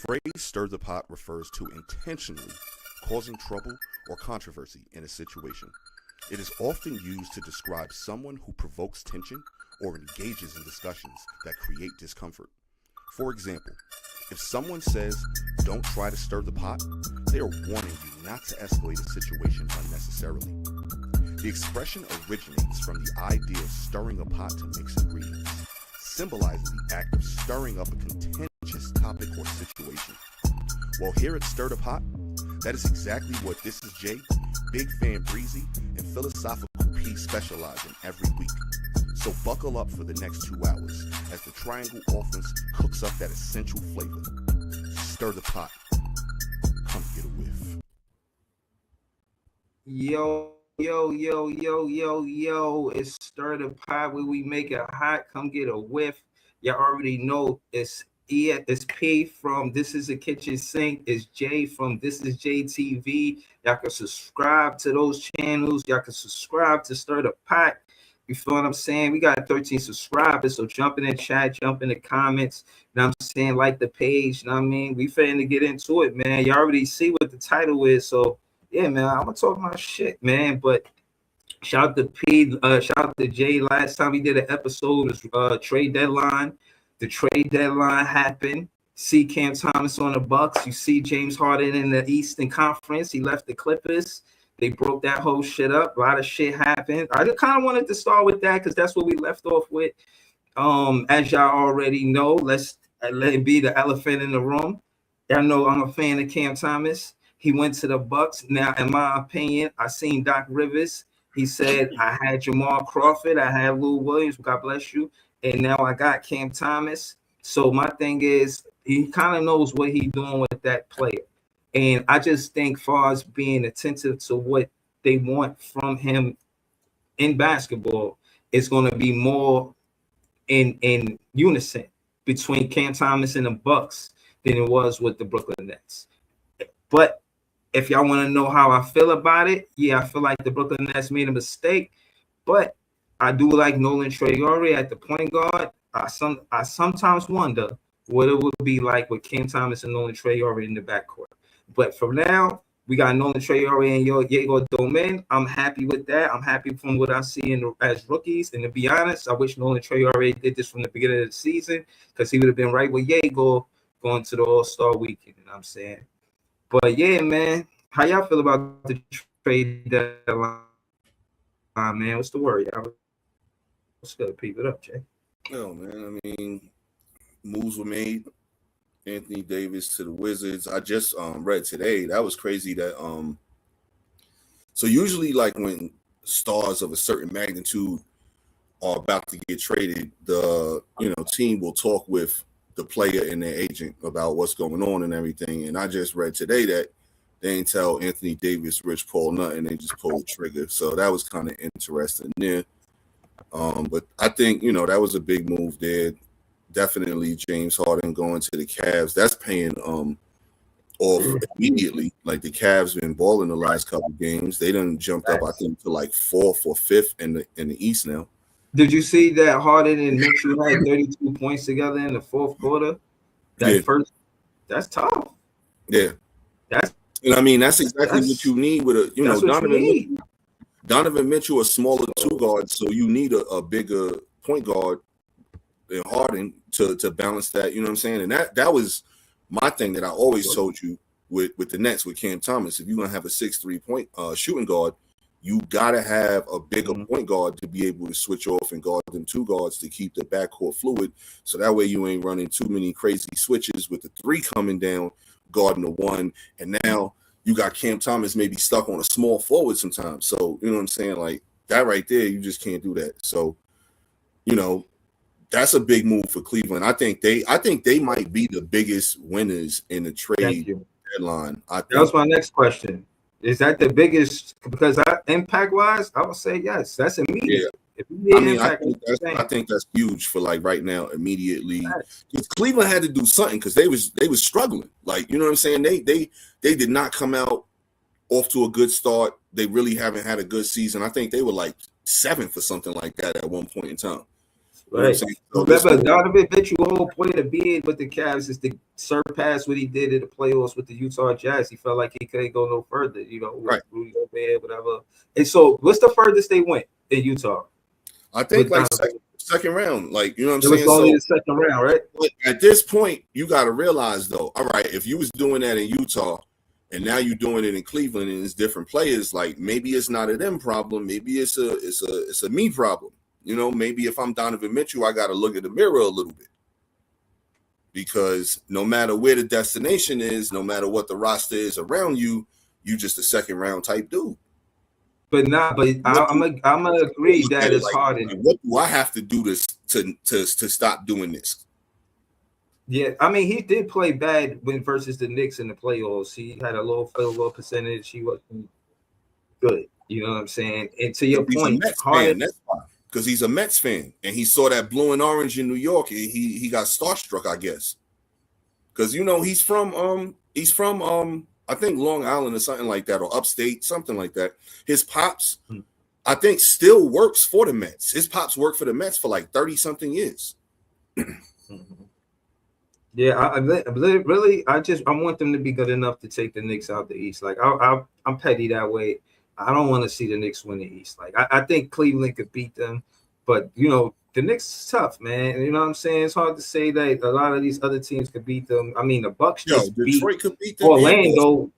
phrase stir the pot refers to intentionally causing trouble or controversy in a situation. It is often used to describe someone who provokes tension or engages in discussions that create discomfort. For example, if someone says, "Don't try to stir the pot," they are warning you not to escalate a situation unnecessarily. The expression originates from the idea of stirring a pot to mix ingredients, symbolizing the act of stirring up a contentious topic or situation. Well, here at Stir the Pot, that is exactly what This Is Jay, Big Fan Breezy, and Philosophical P specialize in every week. So buckle up for the next 2 hours as the Triangle Offense cooks up that essential flavor. Stir the pot. Come get a whiff. Yo, it's Stir the Pot where we make it hot. Come get a whiff. Y'all already know it's it's P from This Is a Kitchen Sink. It's J from This Is JTV. Y'all can subscribe to those channels. Y'all can subscribe to Stir the Pot. You feel what I'm saying? We got 13 subscribers, so jump in the chat, jump in the comments. You know what I'm saying? Like the page. You know what I mean? We finna get into it, man. You already see what the title is, so yeah, man. I'm gonna talk my shit, man. But shout out to P, shout out to Jay. Last time we did an episode was trade deadline. The trade deadline happened. See Cam Thomas on the Bucks. You see James Harden in the Eastern Conference. He left the Clippers. They broke that whole shit up. A lot of shit happened. I just kind of wanted to start with that because that's what we left off with. As y'all already know, let it be the elephant in the room. Y'all know I'm a fan of Cam Thomas. He went to the Bucks. Now, in my opinion, I seen Doc Rivers. He said, I had Jamal Crawford. I had Lou Williams. God bless you. And now I got Cam Thomas. So my thing is, he kind of knows what he's doing with that player. And I just think far as being attentive to what they want from him in basketball, it's going to be more in unison between Cam Thomas and the Bucks than it was with the Brooklyn Nets. But if y'all want to know how I feel about it, yeah, I feel like the Brooklyn Nets made a mistake. But I do like Nolan Traore at the point guard. I sometimes wonder what it would be like with Cam Thomas and Nolan Traore in the backcourt. But for now, we got Nolan Traore and Diego Domingue. I'm happy with that. I'm happy from what I see as rookies. And to be honest, I wish Nolan Traore did this from the beginning of the season because he would have been right with Diego going to the All-Star weekend. You know what I'm saying? But yeah, man, how y'all feel about the trade deadline, man? What's the word, y'all? Let's go peep it up, Jay. Oh, man, I mean, moves were made. Anthony Davis to the Wizards. I just read today. That was crazy that so usually like when stars of a certain magnitude are about to get traded, the team will talk with the player and their agent about what's going on and everything. And I just read today that they didn't tell Anthony Davis, Rich Paul nothing. They just pulled the trigger. So that was kind of interesting there. But I think, that was a big move there. Definitely James Harden going to the Cavs. That's paying off immediately. Like the Cavs been balling the last couple of games. They done jumped up, I think, to like 4th or 5th in the East now. Did you see that Harden and Mitchell had 32 points together in the fourth quarter? That's tough. Yeah. That's exactly what you need with a Donovan Mitchell, a smaller two guard, so you need a bigger point guard than Harden to balance that. You know what I'm saying? And that was my thing that I always told you with the Nets with Cam Thomas. If you're gonna have a 6'3" point shooting guard, you gotta have a bigger point guard to be able to switch off and guard them two guards to keep the backcourt fluid. So that way you ain't running too many crazy switches with the 3 coming down, guarding the 1, and now you got Cam Thomas maybe stuck on a small forward sometimes. So, you know what I'm saying? Like that right there, you just can't do that. So, that's a big move for Cleveland. I think they might be the biggest winners in the trade deadline. That was my next question. Is that the biggest? Because impact-wise, I would say yes. That's immediate. Yeah. I think that's huge for like right now, immediately. Because Cleveland had to do something because they was struggling. Like, you know what I'm saying? They did not come out off to a good start. They really haven't had a good season. I think they were like 7th or something like that at one point in time. You know what I'm Right. saying? So this Remember, dude, Donovan Mitchell, whole point of being with the Cavs is to surpass what he did in the playoffs with the Utah Jazz. He felt like he couldn't go no further, with right. Rudy Gobert, whatever. And so, what's the furthest they went in Utah I think with like Donovan? second round, like you know what I'm It was saying. only So the second round, right? but at this point, you got to realize though, all right, if you was doing that in Utah, and now you're doing it in Cleveland, and it's different players, like maybe it's not a them problem, maybe it's a me problem. You know, maybe if I'm Donovan Mitchell, I got to look at the mirror a little bit. Because no matter where the destination is, no matter what the roster is around you, you just a second round type dude. But I'm gonna agree that it's hard. What do I have to do to stop doing this? Yeah, I mean, he did play bad when versus the Knicks in the playoffs. He had a low field goal percentage. He wasn't good. You know what I'm saying? And to your He's point, a Mets Harden, fan. That's why. Because he's a Mets fan, and he saw that blue and orange in New York, and he got starstruck, I guess. Because he's from I think Long Island or something like that, or upstate, something like that. His pops, I think, still works for the Mets. His pops worked for the Mets for like 30-something years. Yeah, I want them to be good enough to take the Knicks out the East. Like I'm petty that way. I don't want to see the Knicks win the East. Like I think Cleveland could beat them, but the Knicks is tough, man. You know what I'm saying? It's hard to say that a lot of these other teams could beat them. I mean, the Bucks just Detroit beat could beat them. Orlando.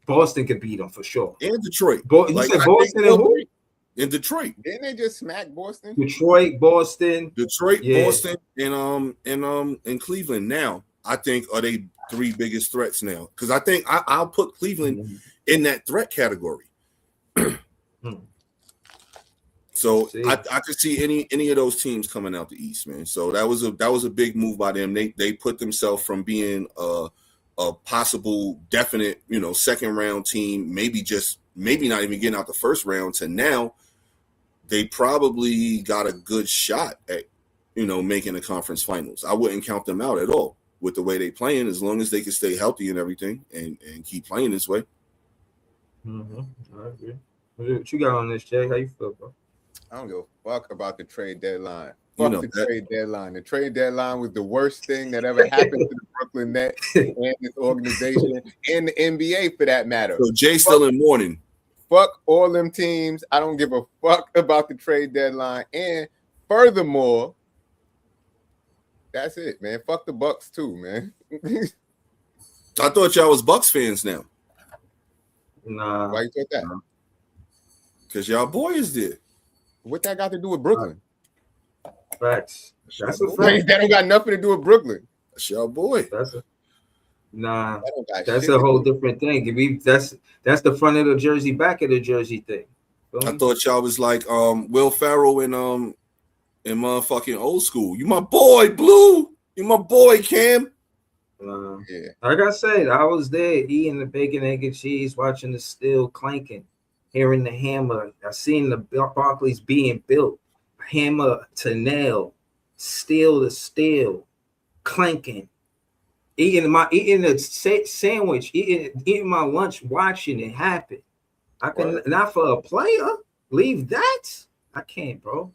Boston could beat them for sure. And Detroit. You said Boston and who? In Detroit. Didn't they just smack Boston? Detroit, Boston, Boston, and Cleveland. Now, I think are they three biggest threats now? Because I think I'll put Cleveland in that threat category. So I could see any of those teams coming out the East, man. So that was a big move by them. They put themselves from being a possible definite, second round team, maybe not even getting out the first round, to now they probably got a good shot at, making the conference finals. I wouldn't count them out at all with the way they playing, as long as they can stay healthy and everything and keep playing this way. I agree. What you got on this, Jay? How you feel, bro? I don't give a fuck about the trade deadline. Trade deadline. The trade deadline was the worst thing that ever happened to the Brooklyn Nets and this organization and the NBA for that matter. So Jay's still in mourning. Fuck all them teams. I don't give a fuck about the trade deadline. And furthermore, that's it, man. Fuck the Bucks too, man. I thought y'all was Bucks fans now. Nah. Why you thought that? Because y'all boys did. What that got to do with Brooklyn? Facts. That's a fact. That don't got nothing to do with Brooklyn. That's your boy. That's a whole different thing. That's the front of the jersey, back of the jersey thing. I thought y'all was like Will Ferrell in motherfucking Old School. You my boy, Blue. You my boy, Cam. Yeah. Like I said, I was there eating the bacon, egg, and cheese, watching the steel clanking, hearing the hammer. I seen the Barclays being built, hammer to nail, steel to steel, clanking. Eating a sandwich, eating my lunch, watching it happen. I can not for a player leave that. I can't, bro.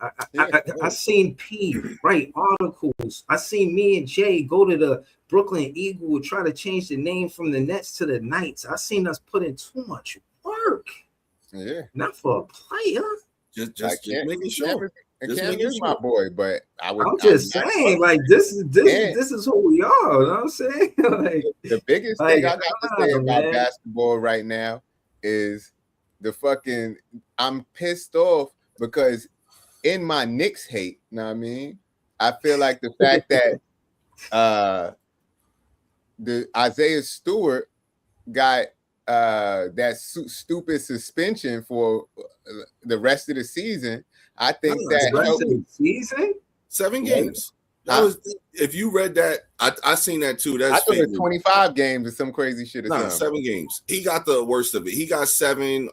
I seen P write articles. I seen me and Jay go to the Brooklyn Eagle, try to change the name from the Nets to the Knights. I seen us put in too much work. Yeah, not for a player. Just making sure. Cam is my boy, but I'm just saying, like this is who we are. You know what I'm saying? Like, the biggest thing I got to say about basketball right now is I'm pissed off because in my Knicks hate, you know what I mean? I feel like the fact that the Isaiah Stewart got that stupid suspension for the rest of the season. I think that helped the season. 7 games. That was, if you read that, I seen that too. That's I thought it was 25 games or some crazy shit. No, 7 games. He got the worst of it. He got 7.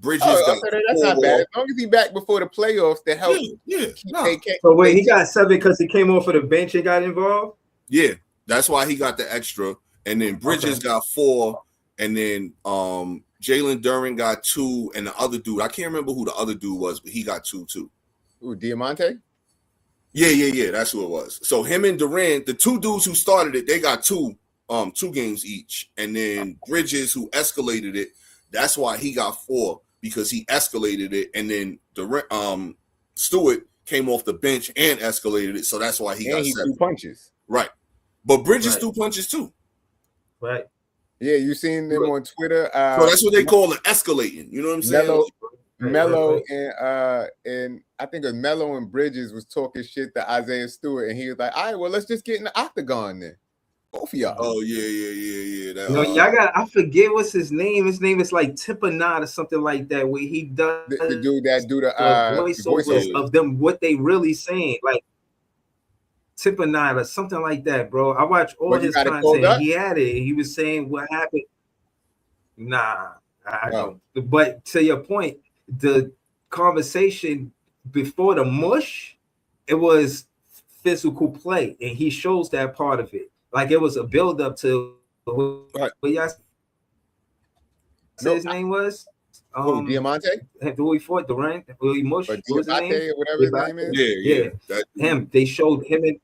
Bridges got. That's not bad. As long as he back before the playoffs, to help. Yeah. So wait, he got 7 because he came off of the bench and got involved. Yeah, that's why he got the extra. And then Bridges got 4, and then Jalen Duren got 2, and the other dude, I can't remember who the other dude was, but he got 2 too. Ooh, Diamante? Yeah. That's who it was. So him and Durant, the two dudes who started it, they got two games each. And then Bridges, who escalated it, that's why he got 4, because he escalated it. And then Durant, Stewart came off the bench and escalated it. So that's why he got 7. 2 punches. Right. But Bridges threw punches too. Right. Yeah, you seen them on Twitter. So that's what they call it, escalating. You know what I'm saying? Melo and I think it was Melo and Bridges was talking shit to Isaiah Stewart, and he was like, "All right, well, let's just get in the octagon then." Both of y'all. Oh yeah. That, y'all got. I forget what's his name. His name is like Timpanat or something like that. Where he does the dude that do the voiceovers of them, what they really saying, like Timpanat or something like that, bro. I watch all his content. He had it. He was saying what happened. Nah, I don't. But to your point, the conversation before the mush, it was physical play, and he shows that part of it. Like it was a build up to what y'all said his name was. Diamante? Who he fought, Durant, who he mushed, Diamante, or whatever his name is. Yeah. Him. They showed him and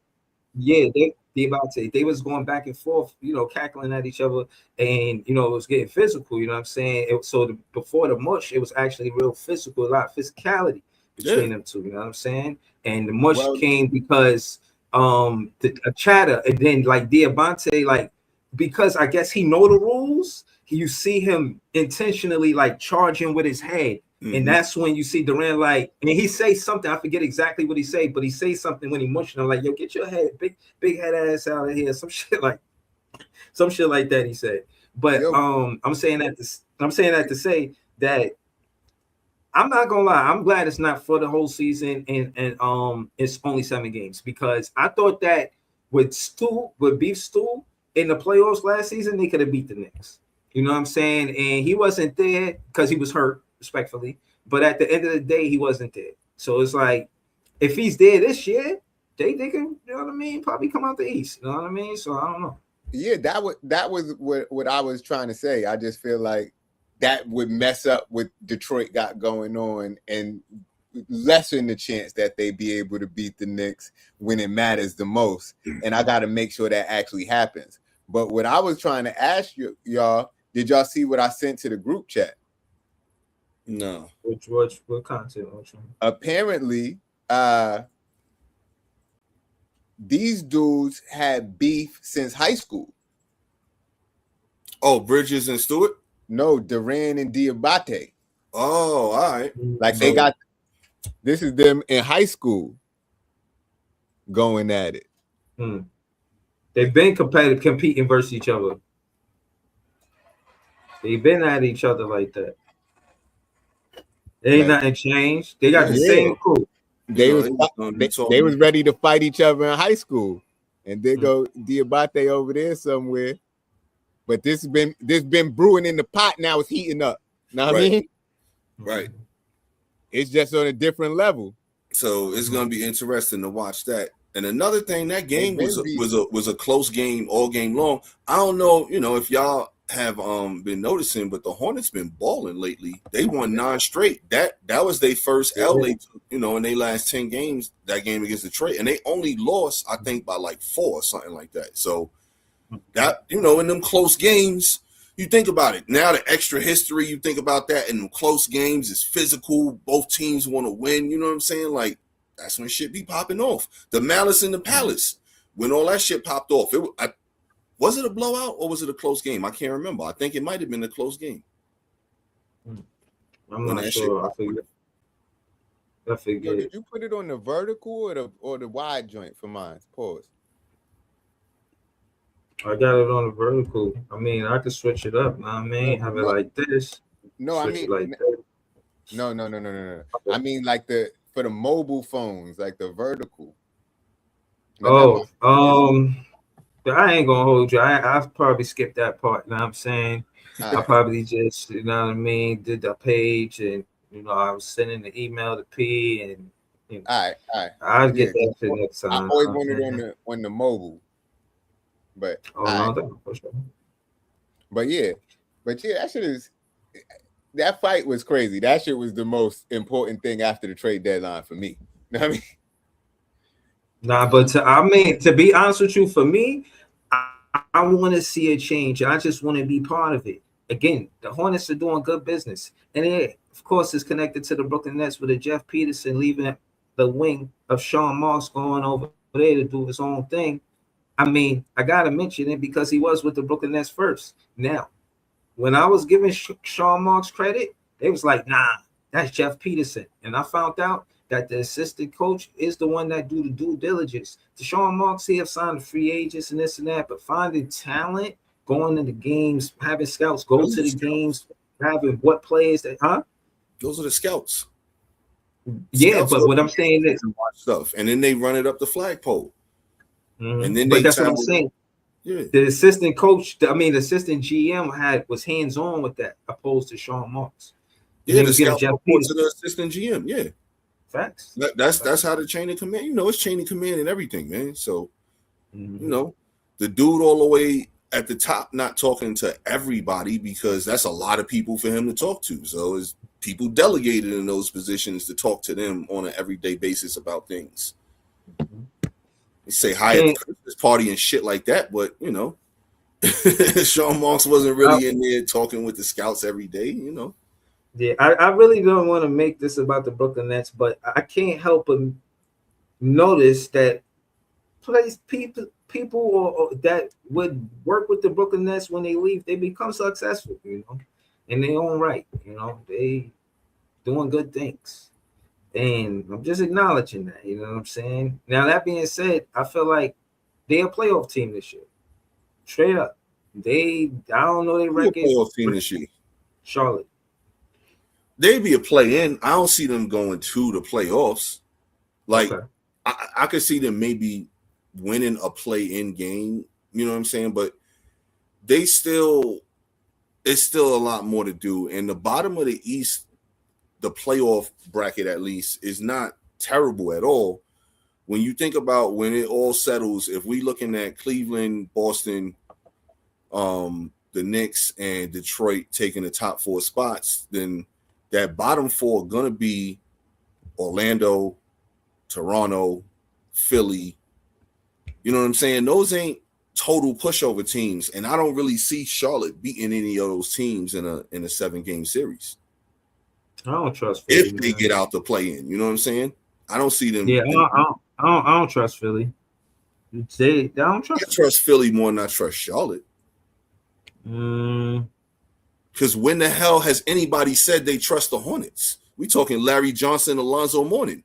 Diamante. They was going back and forth, cackling at each other, and it was getting physical. You know what I'm saying? Before the mush, it was actually real physical, a lot of physicality between them two. You know what I'm saying? And the mush came because a chatter, and then like Diamante, like because I guess he know the rules. You see him intentionally like charging with his head. And that's when you see Durant like, and he say something. I forget exactly what he say, but he say something when he mushing him like, "Yo, get your head, big head ass out of here." Some shit like that. He said. But I'm saying that to say that I'm not gonna lie. I'm glad it's not for the whole season, and it's only 7 games, because I thought that with Beef Stew in the playoffs last season, they could have beat the Knicks. You know what I'm saying? And he wasn't there because he was hurt, respectfully. But at the end of the day, he wasn't there. So it's like, if he's there this year, they can, you know what I mean, probably come out the East. You know what I mean? So I don't know. Yeah, that was what I was trying to say. I just feel like that would mess up what Detroit got going on and lessen the chance that they be able to beat the Knicks when it matters the most. And I got to make sure that actually happens. But what I was trying to ask y'all, did y'all see what I sent to the group chat? No. What content? Apparently, these dudes had beef since high school. Oh, Bridges and Stewart? No, Durant and Diabate. Oh, all right. Like they got, this is them in high school going at it. They've been competing versus each other. They've been at each other like that. Ain't nothing changed. They got the same crew. They was ready to fight each other in high school, and they go Diabate over there somewhere. But this been brewing in the pot. Now it's heating up. Know what I mean? Right. It's just on a different level. So it's gonna be interesting to watch that. And another thing, that game was a close game all game long. I don't know, if y'all have been noticing, but the Hornets been balling lately. They won 9 straight. That was their first L, in their last 10 games. That game against Detroit, and they only lost, I think, by like 4 or something like that. So that in them close games, you think about it. Now the extra history, you think about that in them close games, is physical. Both teams want to win. You know what I'm saying? Like, that's when shit be popping off. The Malice in the Palace, when all that shit popped off, was it a blowout or was it a close game? I can't remember. I think it might have been a close game. I'm not sure. I figured. Did you put it on the vertical or the wide joint for mine? Pause. I got it on the vertical. I mean, I could switch it up. Know what I mean, have it like this. No, I mean like that. No. I mean like for the mobile phones, like the vertical. I ain't gonna hold you. I've probably skipped that part. You know what I'm saying? I probably just, did the page, and I was sending the email to P, and all right. I'll get that shit next time. I always wanted on the mobile, but that fight was crazy. That shit was the most important thing after the trade deadline for me. I mean, Nah, but to be honest with you, for me, I want to see a change. I just want to be part of it. Again, the Hornets are doing good business, and it, of course, is connected to the Brooklyn Nets with a Jeff Peterson leaving the wing of Sean Marks going over there to do his own thing. I mean, I gotta mention it because he was with the Brooklyn Nets first. Now, when I was giving Sean Marks credit, they was like, "Nah, that's Jeff Peterson," and I found out that the assistant coach is the one that do the due diligence. Deshaun Marks, he have signed free agents and this and that, but finding talent, going to the games, having scouts go to the games, having what players that, Those are the scouts. Yeah, but what I'm saying is stuff, and then they run it up the flagpole, and then but that's what I'm saying. Yeah, the assistant coach, the assistant GM was hands on with that, opposed to Sean Marks. Yeah, the scout reports to the assistant GM. Yeah. Facts. That's how the chain of command. You know, it's chain of command and everything, man. So, you know, the dude all the way at the top not talking to everybody because that's a lot of people for him to talk to. So, it's people delegated in those positions to talk to them on an everyday basis about things. They say hi at the Christmas party and shit like that, but you know, Sean Marks wasn't really in there talking with the scouts every day. You know. Yeah, I really don't want to make this about the Brooklyn Nets, but I can't help but notice that people or that would work with the Brooklyn Nets when they leave, they become successful, you know, in their own right. You know, they doing good things, and I'm just acknowledging that. You know what I'm saying? Now that being said, I feel like they're a playoff team this year, straight up. I don't know their record. Playoff team this year, Charlotte. They'd be a play-in. I don't see them going to the playoffs. Like, okay. I could see them maybe winning a play-in game. You know what I'm saying? But it's still a lot more to do. And the bottom of the East, the playoff bracket at least, is not terrible at all. When you think about when it all settles, if we looking at Cleveland, Boston, the Knicks, and Detroit taking the top 4 spots, then that bottom 4 are going to be Orlando, Toronto, Philly. You know what I'm saying? Those ain't total pushover teams, and I don't really see Charlotte beating any of those teams in a 7-game series. I don't trust Philly, if they get out the play-in. You know what I'm saying? I don't see them. Yeah, I don't trust Philly. I don't trust. I trust Philly more than I trust Charlotte. Because when the hell has anybody said they trust the Hornets? We talking Larry Johnson, Alonzo Mourning.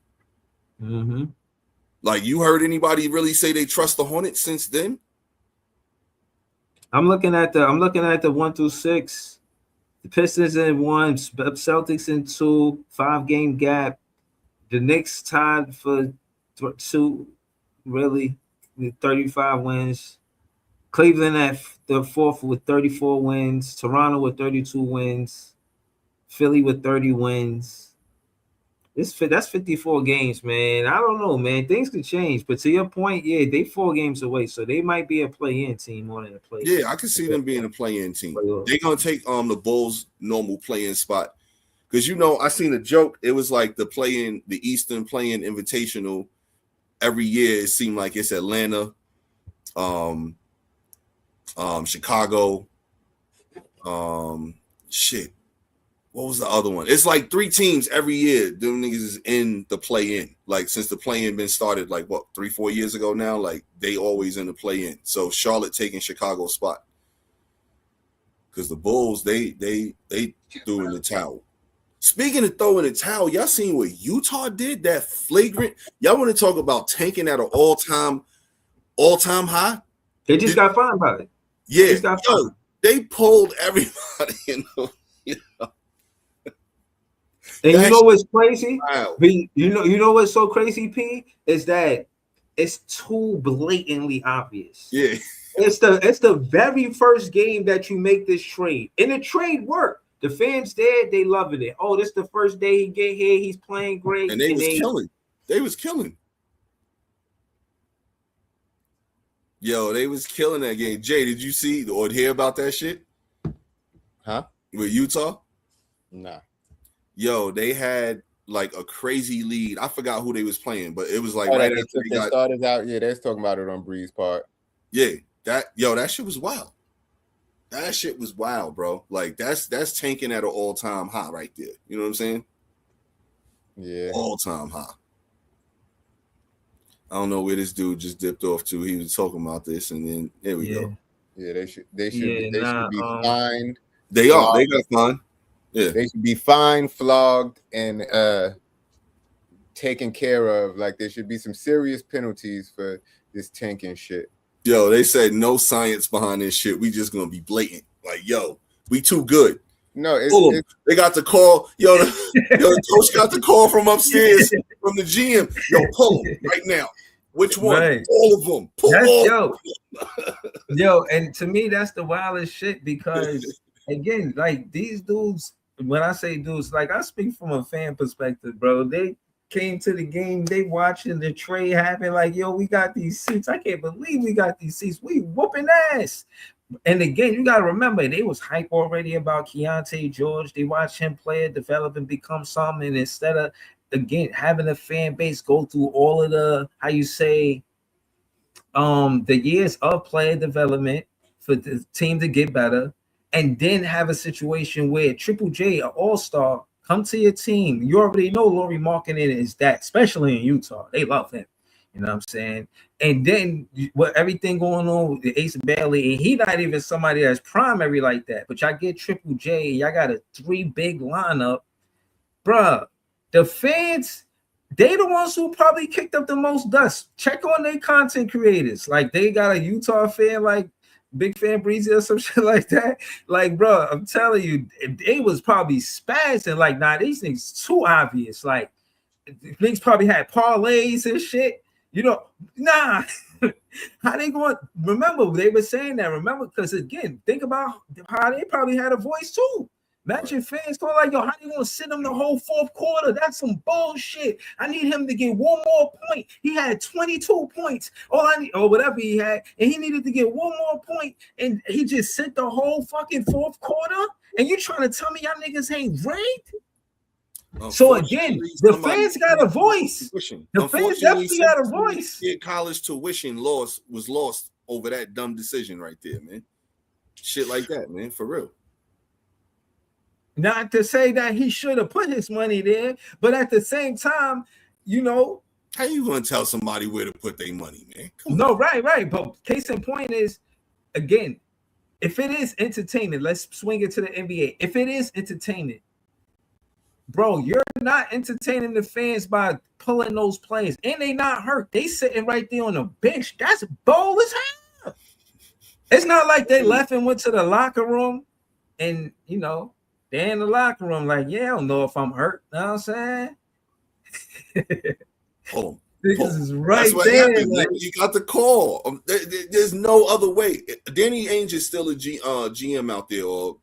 Like, you heard anybody really say they trust the Hornets since then? I'm looking at the 1 through 6. The Pistons in 1, Celtics in 2, 5-game gap. The Knicks tied for 2, really, with 35 wins. Cleveland at the 4th with 34 wins. Toronto with 32 wins. Philly with 30 wins. That's 54 games, man. I don't know, man. Things could change. But to your point, yeah, they 4 games away. So they might be a play-in team more than a play-in. Yeah, I can see them being a play-in team. They're going to take the Bulls' normal play-in spot. Because, you know, I seen a joke. It was like the Eastern play-in invitational. Every year, it seemed like it's Atlanta, Chicago, what was the other one? It's like 3 teams every year. Them niggas is in the play-in. Like, since the play-in been started, like, 3-4 years ago now? Like, they always in the play-in. So Charlotte taking Chicago's spot. Because the Bulls, they threw in the towel. Speaking of throwing the towel, y'all seen what Utah did? That flagrant. Y'all want to talk about tanking at an all-time high? They just got fined by it. Yeah. They pulled everybody in the, And you know what's crazy? Wow. You know what's so crazy, P, is that it's too blatantly obvious. Yeah. It's the very first game that you make this trade. And the trade worked. The fans there, they loving it. Oh, this is the first day he get here. He's playing great. And they was killing. Yo, they was killing that game. Jay, did you see or hear about that shit? Huh? With Utah? Nah. Yo, they had like a crazy lead. I forgot who they was playing, but it was like Oh, right they after took they their got starters out. Yeah, they's talking about it on Breeze part. yeah. That shit was wild. That shit was wild, bro. Like that's tanking at an all-time high right there. You know what I'm saying? Yeah. All-time high. I don't know where this dude just dipped off to. He was talking about this, and then there we go. Yeah, they should be fined. They are. They got fined. Yeah. They should be fined, flogged, and taken care of. Like there should be some serious penalties for this tanking shit. Yo, they said no science behind this shit. We just gonna be blatant. Like, yo, we too good. No, they got the call. Yo, the coach got the call from upstairs from the GM. Yo, pull them right now. Which one? Right. All of them. Pull all. Yo, and to me, that's the wildest shit because again, like these dudes, when I say dudes, like I speak from a fan perspective, bro. They came to the game, they watching the trade happen, like, yo, we got these seats. I can't believe we got these seats. We whooping ass. And again, you gotta remember, they was hype already about Keontae George. They watched him play, develop, and become something. And instead of again having a fan base go through all of the the years of player development for the team to get better, and then have a situation where Triple J, an all-star, come to your team. You already know Lauri Markkanen is that, especially in Utah. They love him. You know what I'm saying? And then with everything going on with Ace Bailey, and he not even somebody that's primary like that. But y'all get Triple J, y'all got a 3 big lineup. Bruh, the fans, they the ones who probably kicked up the most dust. Check on their content creators. Like they got a Utah fan like Big Fan Breezy or some shit like that. Like, bro, I'm telling you, they was probably spazzing. Like, nah, these things too obvious. Like, things probably had parlays and shit. You know, nah. How they going? Remember, they were saying that. Remember, because again, think about how they probably had a voice too. Imagine fans going like, yo, how you gonna sit him the whole fourth quarter? That's some bullshit. I need him to get one more point. He had 22 points. All I need, or whatever he had, and he needed to get one more point, and he just sent the whole fucking fourth quarter. And you trying to tell me y'all niggas ain't ranked? So again, the fans got a voice. The fans definitely got a voice. College tuition was lost over that dumb decision right there, man. Shit like that, man, for real. Not to say that he should have put his money there, but at the same time, you know, how you gonna tell somebody where to put their money, man? No, right. But case in point is, again, if it is entertaining, let's swing it to the NBA. If it is entertaining, bro, you're not entertaining the fans by pulling those players, and they not hurt. They sitting right there on the bench. That's bold as hell. It's not like they left and went to the locker room, and you know. They're in the locker room like, yeah, I don't know if I'm hurt. You know what I'm saying? This is right That's what there. happened. Like, you got the call. There's no other way. Danny Ainge is still a GM out there, or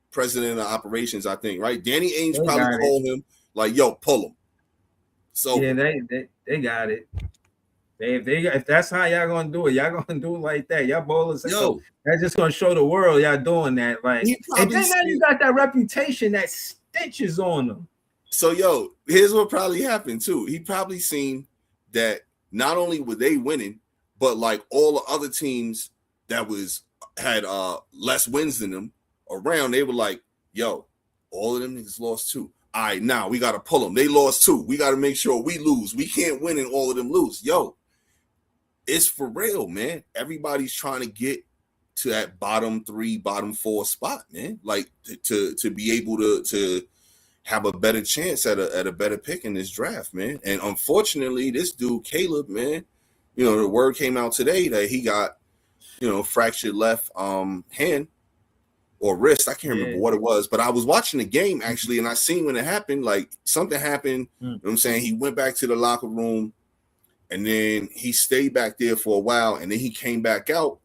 president of operations, I think, right? Danny Ainge probably called him like, yo, pull him. So yeah, they got it. If that's how y'all gonna do it, y'all gonna do it like that. Y'all bowlers, yo, that's just gonna show the world y'all doing that. Like, and then now you got that reputation that stitches on them. So, yo, here's what probably happened too. He probably seen that not only were they winning, but like all the other teams that had less wins than them around, they were like, yo, all of them niggas lost too. All right, now we gotta pull them. They lost too. We gotta make sure we lose. We can't win and all of them lose. Yo. It's for real, man. Everybody's trying to get to that bottom 3, bottom 4 spot, man. Like to be able to have a better chance at a better pick in this draft, man. And unfortunately, this dude Caleb, man, you know, the word came out today that he got, you know, fractured left hand or wrist. I can't remember what it was, but I was watching the game actually, and I seen when it happened. Like something happened. You know what I'm saying? He went back to the locker room. And then he stayed back there for a while, and then he came back out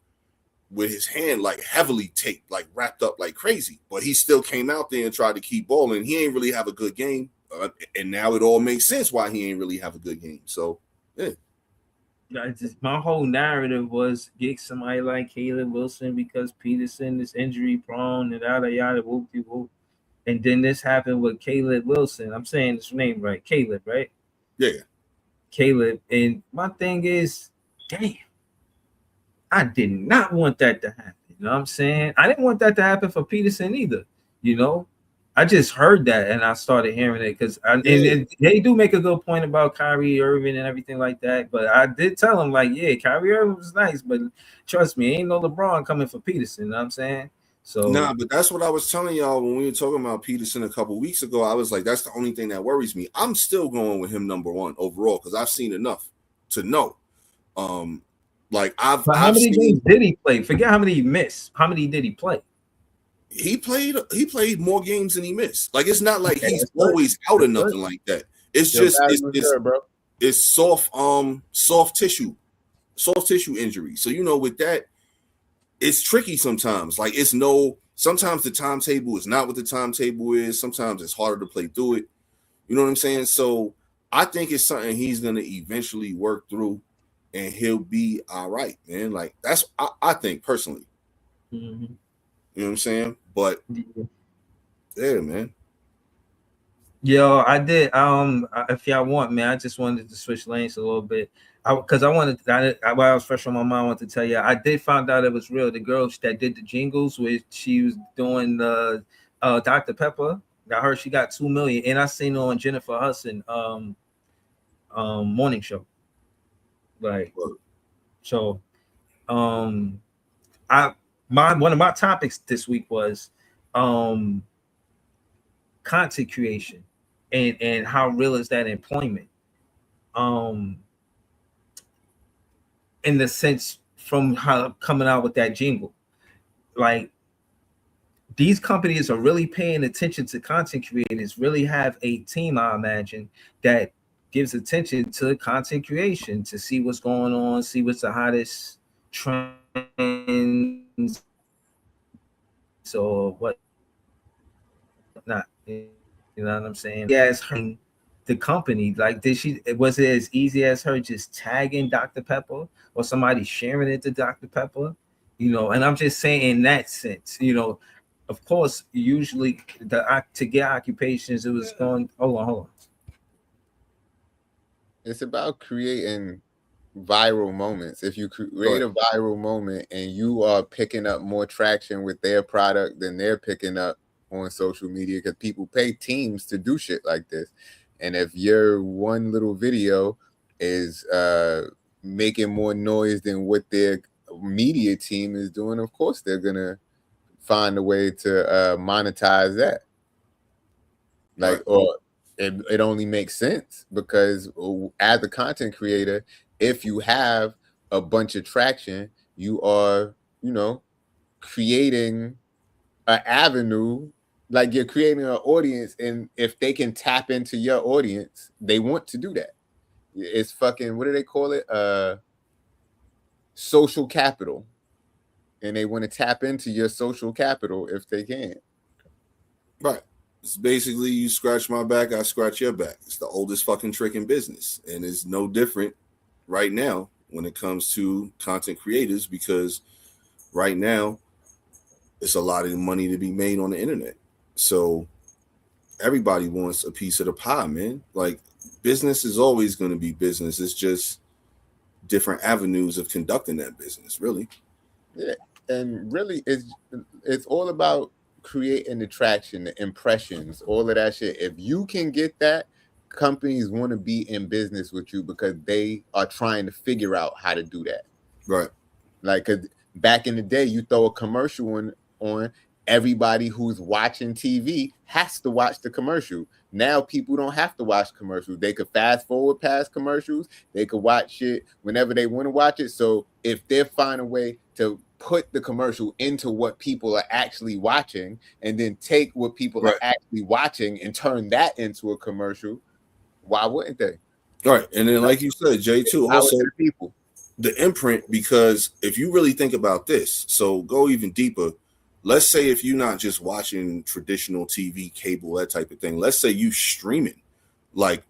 with his hand like heavily taped, like wrapped up like crazy. But he still came out there and tried to keep balling. He ain't really have a good game, and now it all makes sense why he ain't really have a good game. So, yeah. My whole narrative was get somebody like Caleb Wilson because Peterson is injury prone and yada yada whoop de whoop. And then this happened with Caleb Wilson. I'm saying his name right. Caleb, right? Yeah. Caleb. And my thing is, damn, I did not want that to happen. You know what I'm saying? I didn't want that to happen for Peterson either. You know, I just heard that and I started hearing it because and they do make a good point about Kyrie Irving and everything like that. But I did tell him, like, yeah, Kyrie Irving was nice, but trust me, ain't no LeBron coming for Peterson. You know what I'm saying? So Nah, but that's what I was telling y'all when we were talking about Peterson a couple weeks ago. I was like, that's the only thing that worries me. I'm still going with him number one overall because I've seen enough to know. Like I've but how many seen, games did he play? Forget how many he missed. How many did he play? He played more games than he missed. Like it's not like he's good. always out That's or nothing good. like that. It's Your just bad was good, bro. it's soft tissue injury. So you know with that, it's tricky sometimes. Like sometimes the timetable is not what the timetable is. Sometimes it's harder to play through it. You know what I'm saying? So I think it's something he's gonna eventually work through, and he'll be all right, man. Like that's I think personally. Mm-hmm. You know what I'm saying? But yeah, man. Yo, I did. If y'all want, man, I just wanted to switch lanes a little bit. Because I wanted, while I was fresh on my mind, I wanted to tell you, I did find out it was real. The girl that did the jingles, where she was doing the Dr. Pepper. I heard she got 2 million, and I seen her on Jennifer Hudson morning show. Like, so, one of my topics this week was content creation and how real is that employment, in the sense from how coming out with that jingle, like these companies are really paying attention to content creators, really have a team, I imagine, that gives attention to content creation to see what's going on, see what's the hottest trends or what not. You know what I'm saying? Yes, the company, like, was it as easy as her just tagging Dr. Pepper or somebody sharing it to Dr. Pepper? You know, and I'm just saying in that sense, you know, of course, usually to get occupations, it was going. Hold on. It's about creating viral moments. If you create a viral moment and you are picking up more traction with their product than they're picking up on social media, because people pay teams to do shit like this. And if your one little video is making more noise than what their media team is doing, of course they're gonna find a way to monetize that. Like, or it only makes sense because as a content creator, if you have a bunch of traction, you are, you know, creating an avenue, like you're creating an audience, and if they can tap into your audience, they want to do that. It's fucking, what do they call it? Social capital. And they want to tap into your social capital if they can. Right. It's basically you scratch my back, I scratch your back. It's the oldest fucking trick in business. And it's no different right now when it comes to content creators, because right now it's a lot of money to be made on the internet. So everybody wants a piece of the pie, man. Like, business is always going to be business. It's just different avenues of conducting that business, really. Yeah. And really it's all about creating the traction, the impressions, all of that shit. If you can get that, companies want to be in business with you because they are trying to figure out how to do that. Right. Like, cause back in the day, you throw a commercial on, everybody who's watching TV has to watch the commercial. Now people don't have to watch commercials. They could fast forward past commercials. They could watch it whenever they want to watch it. So if they find a way to put the commercial into what people are actually watching, and then take what people are actually watching and turn that into a commercial, why wouldn't they? All right. And then, like you said, Jay, too, also people, the imprint, because if you really think about this, so go even deeper. Let's say if you're not just watching traditional TV, cable, that type of thing. Let's say you streaming like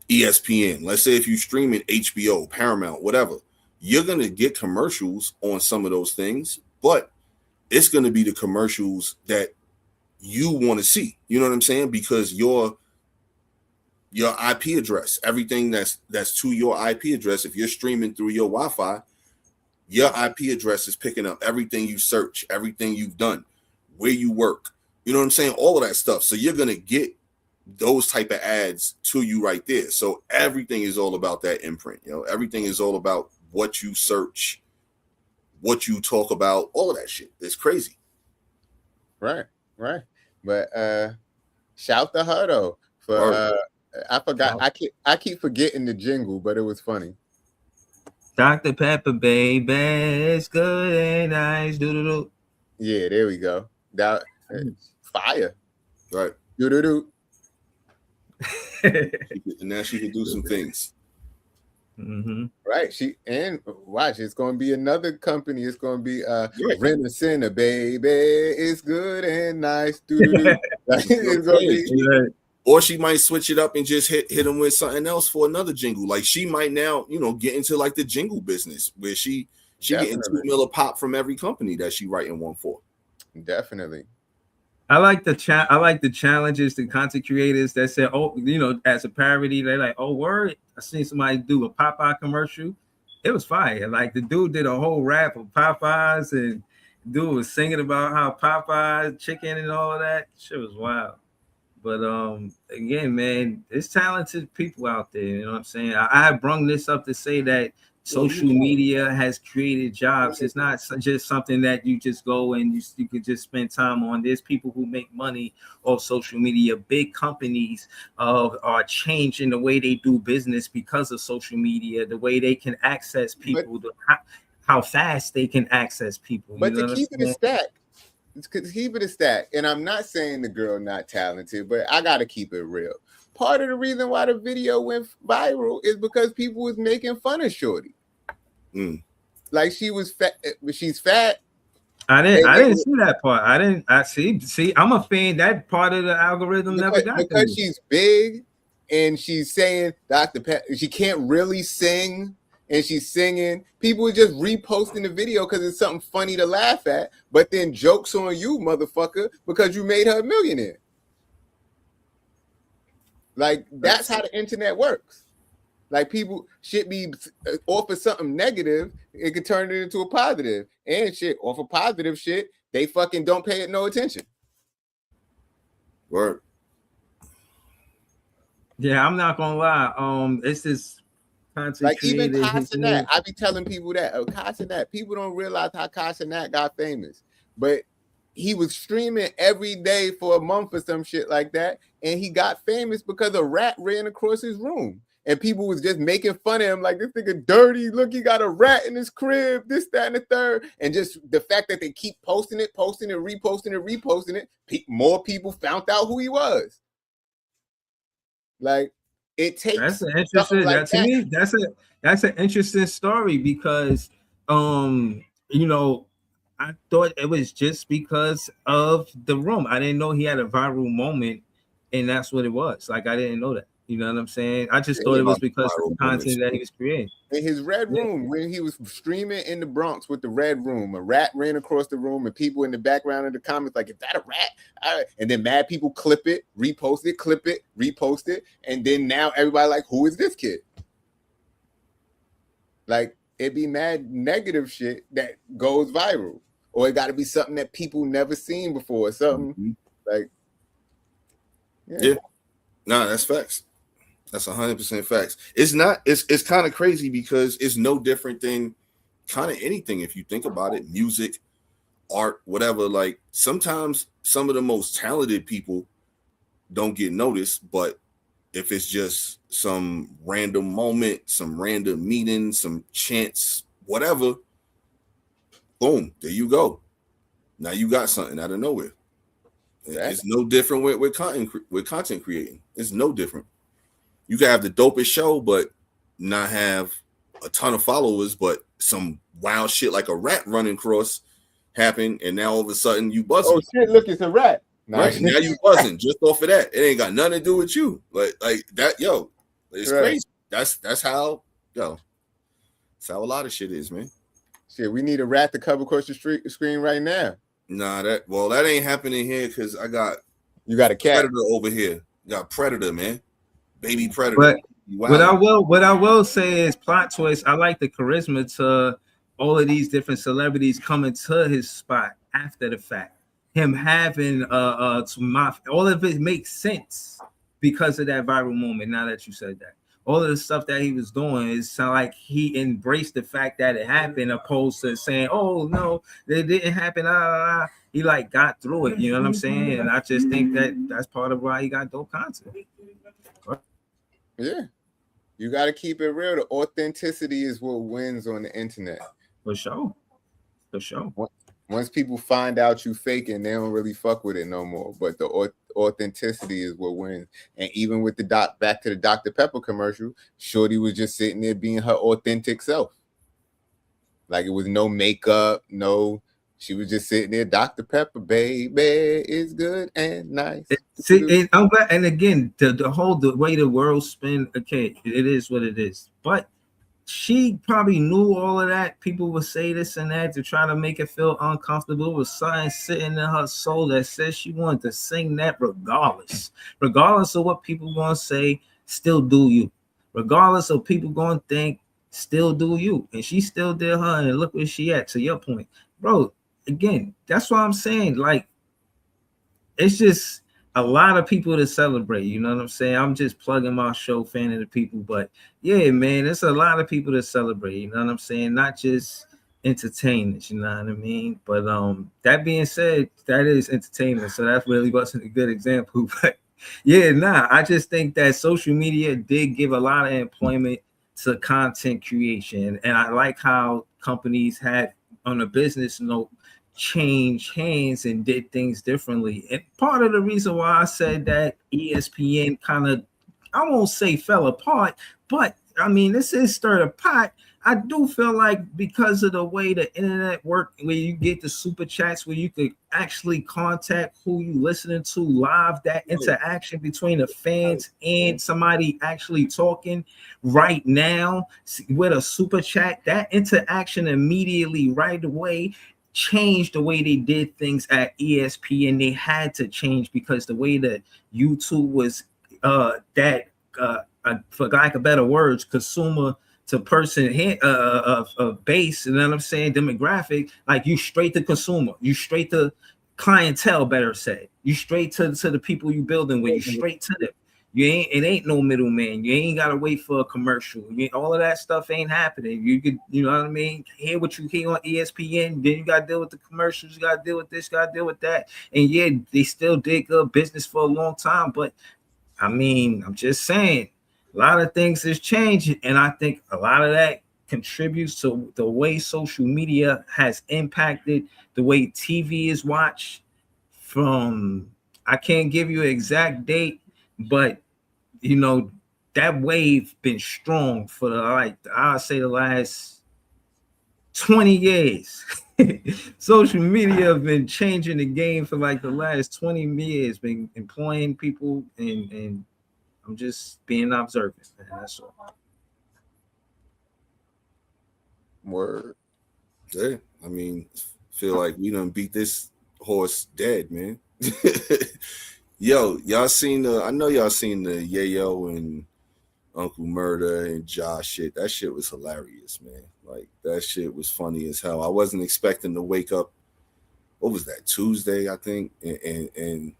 ESPN. Let's say if you streaming HBO, Paramount, whatever, you're going to get commercials on some of those things, but it's going to be the commercials that you want to see. You know what I'm saying? Because your IP address, everything that's to your IP address, if you're streaming through your Wi-Fi, your IP address is picking up everything you search, everything you've done, where you work. You know what I'm saying? All of that stuff. So you're gonna get those type of ads to you right there. So everything is all about that imprint. You know, everything is all about what you search, what you talk about, all of that shit. It's crazy. Right. But shout to her though for I forgot. I keep forgetting the jingle, but it was funny. Dr. Pepper, baby, it's good and nice. Do. Yeah, there we go. That fire. Right. Do. And now she can do some things. Mm-hmm. Right. And watch, it's gonna be another company. It's gonna be Rent-A-Center, baby. It's good and nice. Do. It's gonna be. Or she might switch it up and just hit them with something else for another jingle. Like she might now, get into like the jingle business where she getting $2 million pop from every company that she writing one for. Definitely. I like the challenges, the content creators that said, oh, as a parody, they're like, oh, word. I seen somebody do a Popeye commercial. It was fire. Like the dude did a whole rap of Popeyes, and dude was singing about how Popeyes chicken and all of that. Shit was wild. But again, man, there's talented people out there. You know what I'm saying? I brung this up to say that social media has created jobs. It's not just something that you just go and you could just spend time on. There's people who make money off social media. Big companies are changing the way they do business because of social media, the way they can access people, how fast they can access people. But to keep it a stack. Keep it a stack. And I'm not saying the girl not talented, but I gotta keep it real. Part of the reason why the video went viral is because people was making fun of Shorty. Like she was fat, she's fat. I didn't see that part. I see. I'm a fan. That part of the algorithm never got because she's big and she's saying Dr. Pat. She can't really sing. And she's singing. People are just reposting the video because it's something funny to laugh at. But then jokes on you, motherfucker, because you made her a millionaire. Like, that's how the internet works. Like, people shit be offer something negative, it could turn it into a positive. And shit, offer positive shit, they fucking don't pay it no attention. Word. Yeah, I'm not gonna lie. It's this. Like even Casanat, I be telling people that Casanat, people don't realize how Casanat got famous, but he was streaming every day for a month or some shit like that, and he got famous because a rat ran across his room, and people was just making fun of him, like this nigga dirty. Look, he got a rat in his crib. This, that, and the third, and just the fact that they keep posting it, reposting it, more people found out who he was. Like. It takes that's an interesting like to me. That's an interesting story because I thought it was just because of the room. I didn't know he had a viral moment, and that's what it was. Like I didn't know that. You know what I'm saying? I just thought it was because of the content that he was creating. In his red room, when he was streaming in the Bronx with the red room, a rat ran across the room, and people in the background of the comments like, "Is that a rat?" And then mad people clip it, repost it, clip it, repost it, and then now everybody like, "Who is this kid?" Like it be mad negative shit that goes viral, or it got to be something that people never seen before, something like. Yeah, no, that's facts. That's 100% facts. It's not. It's kind of crazy because it's no different than kind of anything if you think about it. Music, art, whatever. Like sometimes some of the most talented people don't get noticed, but if it's just some random moment, some random meeting, some chance, whatever, boom, there you go. Now you got something out of nowhere. It's no different with content creating. It's no different. You can have the dopest show, but not have a ton of followers, but some wild shit like a rat running across happened, and now all of a sudden you buzzing. Oh shit! Look, it's a rat. Right now you buzzing just off of that. It ain't got nothing to do with you. Like that, yo. It's crazy. That's how that's how a lot of shit is, man. Shit, we need a rat to come across the screen right now. Nah, that ain't happening here because I got You got a cat. Predator over here. Got Predator, man. Baby Predator. But Wow. what I will say is plot twist. I like the charisma to all of these different celebrities coming to his spot after the fact. Him having all of it makes sense because of that viral moment. Now that you said that, all of the stuff that he was doing is like he embraced the fact that it happened, opposed to saying, "Oh no, it didn't happen." He like got through it. You know what I'm saying? And I just think that that's part of why he got dope content. Yeah. You got to keep it real. The authenticity is what wins on the internet. For sure. For sure. Once people find out you faking, they don't really fuck with it no more. But the authenticity is what wins. And even with the back to the Dr. Pepper commercial, Shorty was just sitting there being her authentic self. Like it was no makeup, she was just sitting there. Dr. Pepper, baby, is good and nice. See, and again, the way the world spin, okay, it is what it is. But she probably knew all of that. People would say this and that to try to make it feel uncomfortable. It was something sitting in her soul that says she wanted to sing that regardless of what people gonna say. Still do you, regardless of people gonna think. Still do you, and she still did her. And look where she at. To your point, bro. Again, that's what I'm saying. Like, it's just a lot of people to celebrate. You know what I'm saying? I'm just plugging my show, fan of the people. But yeah, man, it's a lot of people to celebrate. You know what I'm saying? Not just entertainers. You know what I mean? But that being said, that is entertainment. So that really wasn't a good example. But yeah, I just think that social media did give a lot of employment to content creation, and I like how companies had, on a business note, change hands and did things differently. And part of the reason why I said that ESPN kind of, I won't say fell apart, but I mean, this is stirred a pot. I do feel like because of the way the internet worked, where you get the super chats, where you could actually contact who you listening to live, that interaction between the fans and somebody actually talking right now with a super chat, that interaction immediately right away changed the way they did things at ESPN. They had to change because the way that YouTube was for lack of better words, consumer to person base, you know what I'm saying, demographic, like you straight to consumer, you straight to clientele, better say, you straight to the people you building with, you straight to them. It ain't no middleman. You ain't gotta wait for a commercial. All of that stuff ain't happening. You could, you know what I mean, hear what you hear on ESPN, then you gotta deal with the commercials, you gotta deal with this, you gotta deal with that. And yeah, they still did good business for a long time, but I mean, I'm just saying, a lot of things is changing, and I think a lot of that contributes to the way social media has impacted the way TV is watched. From, I can't give you an exact date, but you know, that wave been strong for I'll say the last 20 years. Social media have been changing the game for like the last 20 years, been employing people, and I'm just being observant, man. That's all. Word. Yeah, I mean, feel like we done beat this horse dead, man. Yo, y'all seen I know y'all seen the Yayo and Uncle Murder and Josh shit. That shit was hilarious, man. Like, that shit was funny as hell. I wasn't expecting to wake up, what was that, Tuesday, I think, and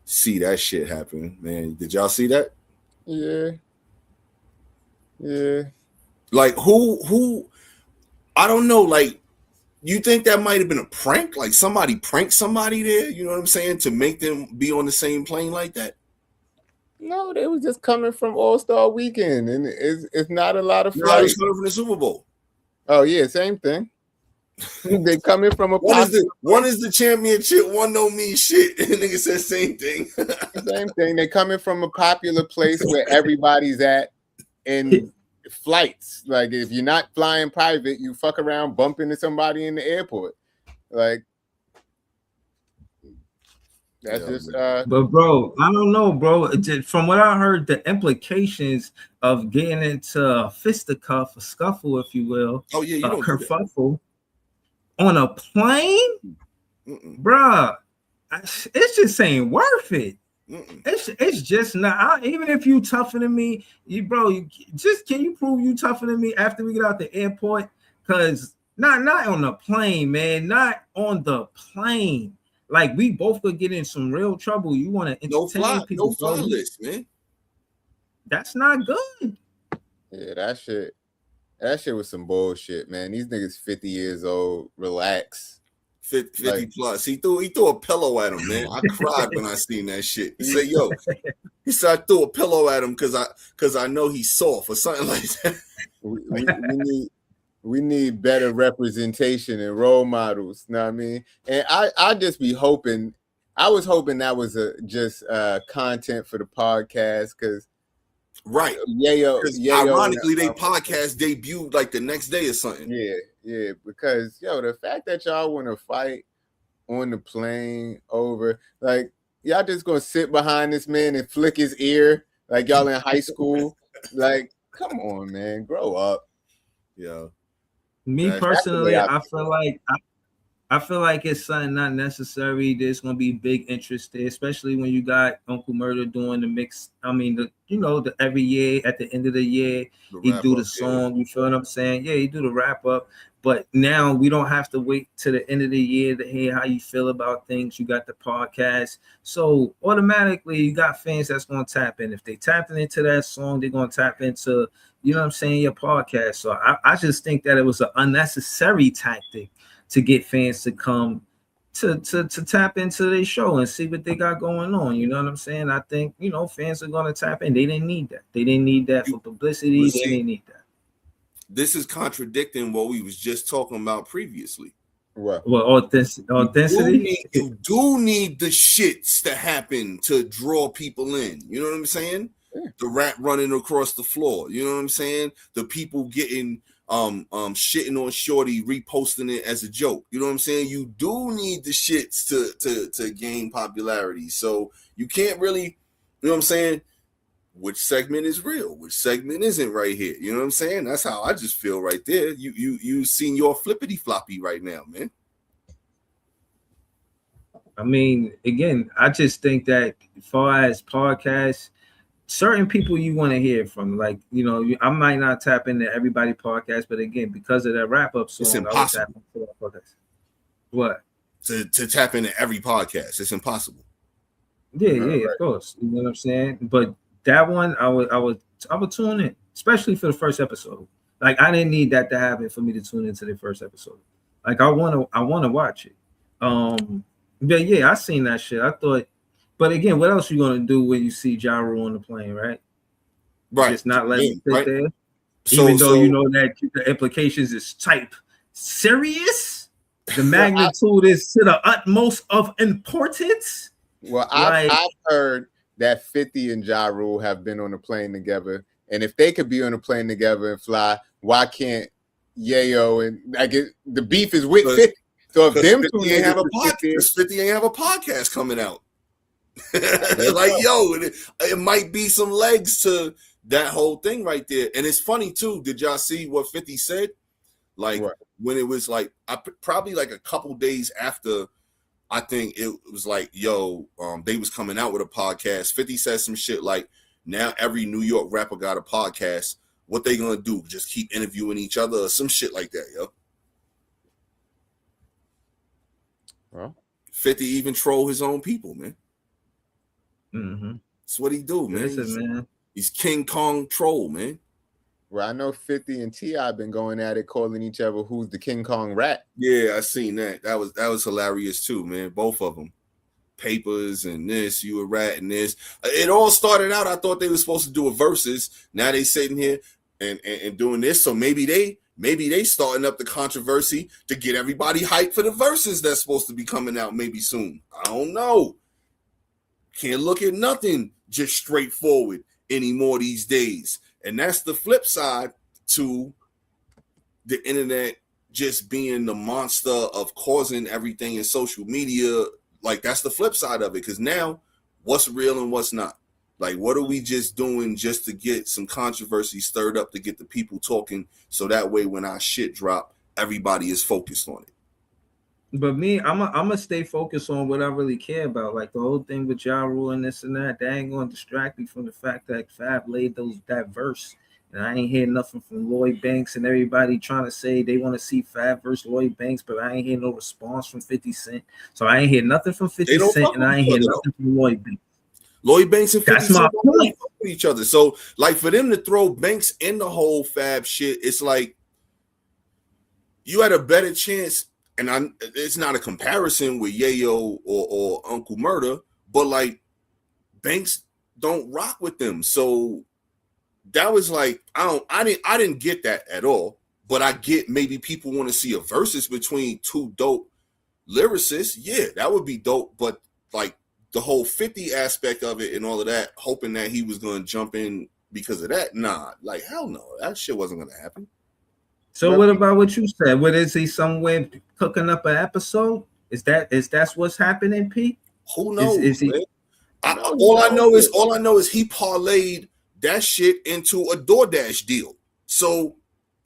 see that shit happen, man. Did y'all see that? Yeah. Like, who I don't know, like, you think that might have been a prank? Like, somebody pranked somebody there, you know what I'm saying, to make them be on the same plane like that? No, they was just coming from All-Star Weekend, and it's not a lot of No, flights. it was coming from the Super Bowl. Oh yeah, same thing. They coming from a one is the championship, one don't mean shit. Nigga said same thing. Same thing. They coming from a popular place where everybody's at in flights. Like, if you're not flying private, you fuck around, bump into somebody in the airport. Like, that's just But bro, I don't know, bro. From what I heard, the implications of getting into a fisticuff, a scuffle, if you will, oh yeah, you don't kerfuffle on a plane. bruh. It's just ain't worth it. It's just not. Even if you tougher than me, you just can you prove you tougher than me after we get out the airport? Because not on the plane, man. Not on the plane. Like we both could get in some real trouble. You want to entertain people? No fly list, man. That's not good. Yeah, that shit was some bullshit, man. These niggas 50 years old. Relax. 50 like, plus. He threw a pillow at him, man. I cried when I seen that shit. He said, "Yo," he said, "I threw a pillow at him because I know he's soft or something like that." We need better representation and role models. You know what I mean? And I just be hoping. I was hoping that was just content for the podcast because. Right. Ironically, they podcast debuted like the next day or something. Yeah. Because the fact that y'all want to fight on the plane over, like y'all just gonna sit behind this man and flick his ear like y'all in high school. Like, come on, man, grow up. Yeah. Me personally, I feel like it's something not necessary. There's gonna be big interest there, especially when you got Uncle Murder doing the mix. I mean, the every year at the end of the year he do the song. Yeah. You feel what I'm saying? Yeah, he do the wrap up. But now we don't have to wait to the end of the year to hear how you feel about things. You got the podcast, so automatically you got fans that's gonna tap in. If they tapping into that song, they're gonna tap into your podcast. So I just think that it was an unnecessary tactic to get fans to come to tap into their show and see what they got going on. You know what I'm saying? I think, fans are going to tap in. They didn't need that. They didn't need that for publicity. They didn't need that. This is contradicting what we was just talking about previously. What? Well, authenticity? You do need the shits to happen to draw people in. You know what I'm saying? Yeah. The rat running across the floor. You know what I'm saying? The people getting... shitting on Shorty, reposting it as a joke. You know what I'm saying? You do need the shits to gain popularity. So you can't really, you know what I'm saying? Which segment is real? Which segment isn't right here? You know what I'm saying? That's how I just feel right there. You seen your flippity floppy right now, man. I mean, again, I just think that as far as podcasts, certain people you want to hear from, like, I might not tap into everybody podcast, but again, because of that wrap up song, it's impossible. I would tap into that podcast. What? To tap into every podcast, it's impossible. Yeah, right. Of course. You know what I'm saying? But that one, I would tune in, especially for the first episode. Like, I didn't need that to happen for me to tune into the first episode. Like, I want to watch it. But yeah, I seen that shit. I thought. But again, what else you gonna do when you see Ja Rule on the plane, right? Right. Just not let him sit there. Even though you know that the implications is type serious, the magnitude is to the utmost of importance. Well, I've heard that 50 and Ja Rule have been on a plane together, and if they could be on a plane together and fly, why can't Yayo and the beef is with 50? So if them two ain't have a podcast, 50 ain't have a podcast coming out. Like, it might be some legs to that whole thing right there. And it's funny too. Did y'all see what 50 said? Like, when it was like, probably like a couple days after, I think it was like, they was coming out with a podcast. 50 said some shit like, now every New York rapper got a podcast. What they gonna do? Just keep interviewing each other or some shit like that, yo. Well, 50 even troll his own people, man. Mm-hmm. That's what he do, man. Listen, He's King Kong troll, man. Well, I know 50 and T.I. been going at it, calling each other who's the King Kong rat. Yeah, I seen that. That was hilarious too, man. Both of them. Papers and this, you a rat and this. It all started out, I thought they were supposed to do a versus. Now they sitting here and doing this. So maybe they starting up the controversy to get everybody hyped for the verses that's supposed to be coming out maybe soon. I don't know. Can't look at nothing just straightforward anymore these days. And that's the flip side to the internet just being the monster of causing everything in social media. Like, that's the flip side of it. Because now, what's real and what's not? Like, what are we just doing just to get some controversy stirred up to get the people talking so that way when our shit drop, everybody is focused on it? But me, I'm gonna stay focused on what I really care about. Like the whole thing with Ja Rule and this and that. That ain't gonna distract me from the fact that Fab laid that verse. And I ain't hear nothing from Lloyd Banks and everybody trying to say they want to see Fab versus Lloyd Banks, but I ain't hear no response from 50 Cent. So I ain't hear nothing from 50 Cent, and I ain't hear nothing from Lloyd Banks. Lloyd Banks and 50 That's my point. With each other. So, like, for them to throw Banks in the whole Fab shit, it's like you had a better chance. And it's not a comparison with Yayo or Uncle Murder, but like Banks don't rock with them. So that was like I didn't get that at all. But I get maybe people want to see a versus between two dope lyricists. Yeah, that would be dope. But like the whole 50 aspect of it and all of that, hoping that he was going to jump in because of that. Nah, like hell no, that shit wasn't going to happen. So what about what you said? What is he somewhere cooking up an episode? Is that what's happening, Pete? Who knows? Is he? All I know is he parlayed that shit into a DoorDash deal. So,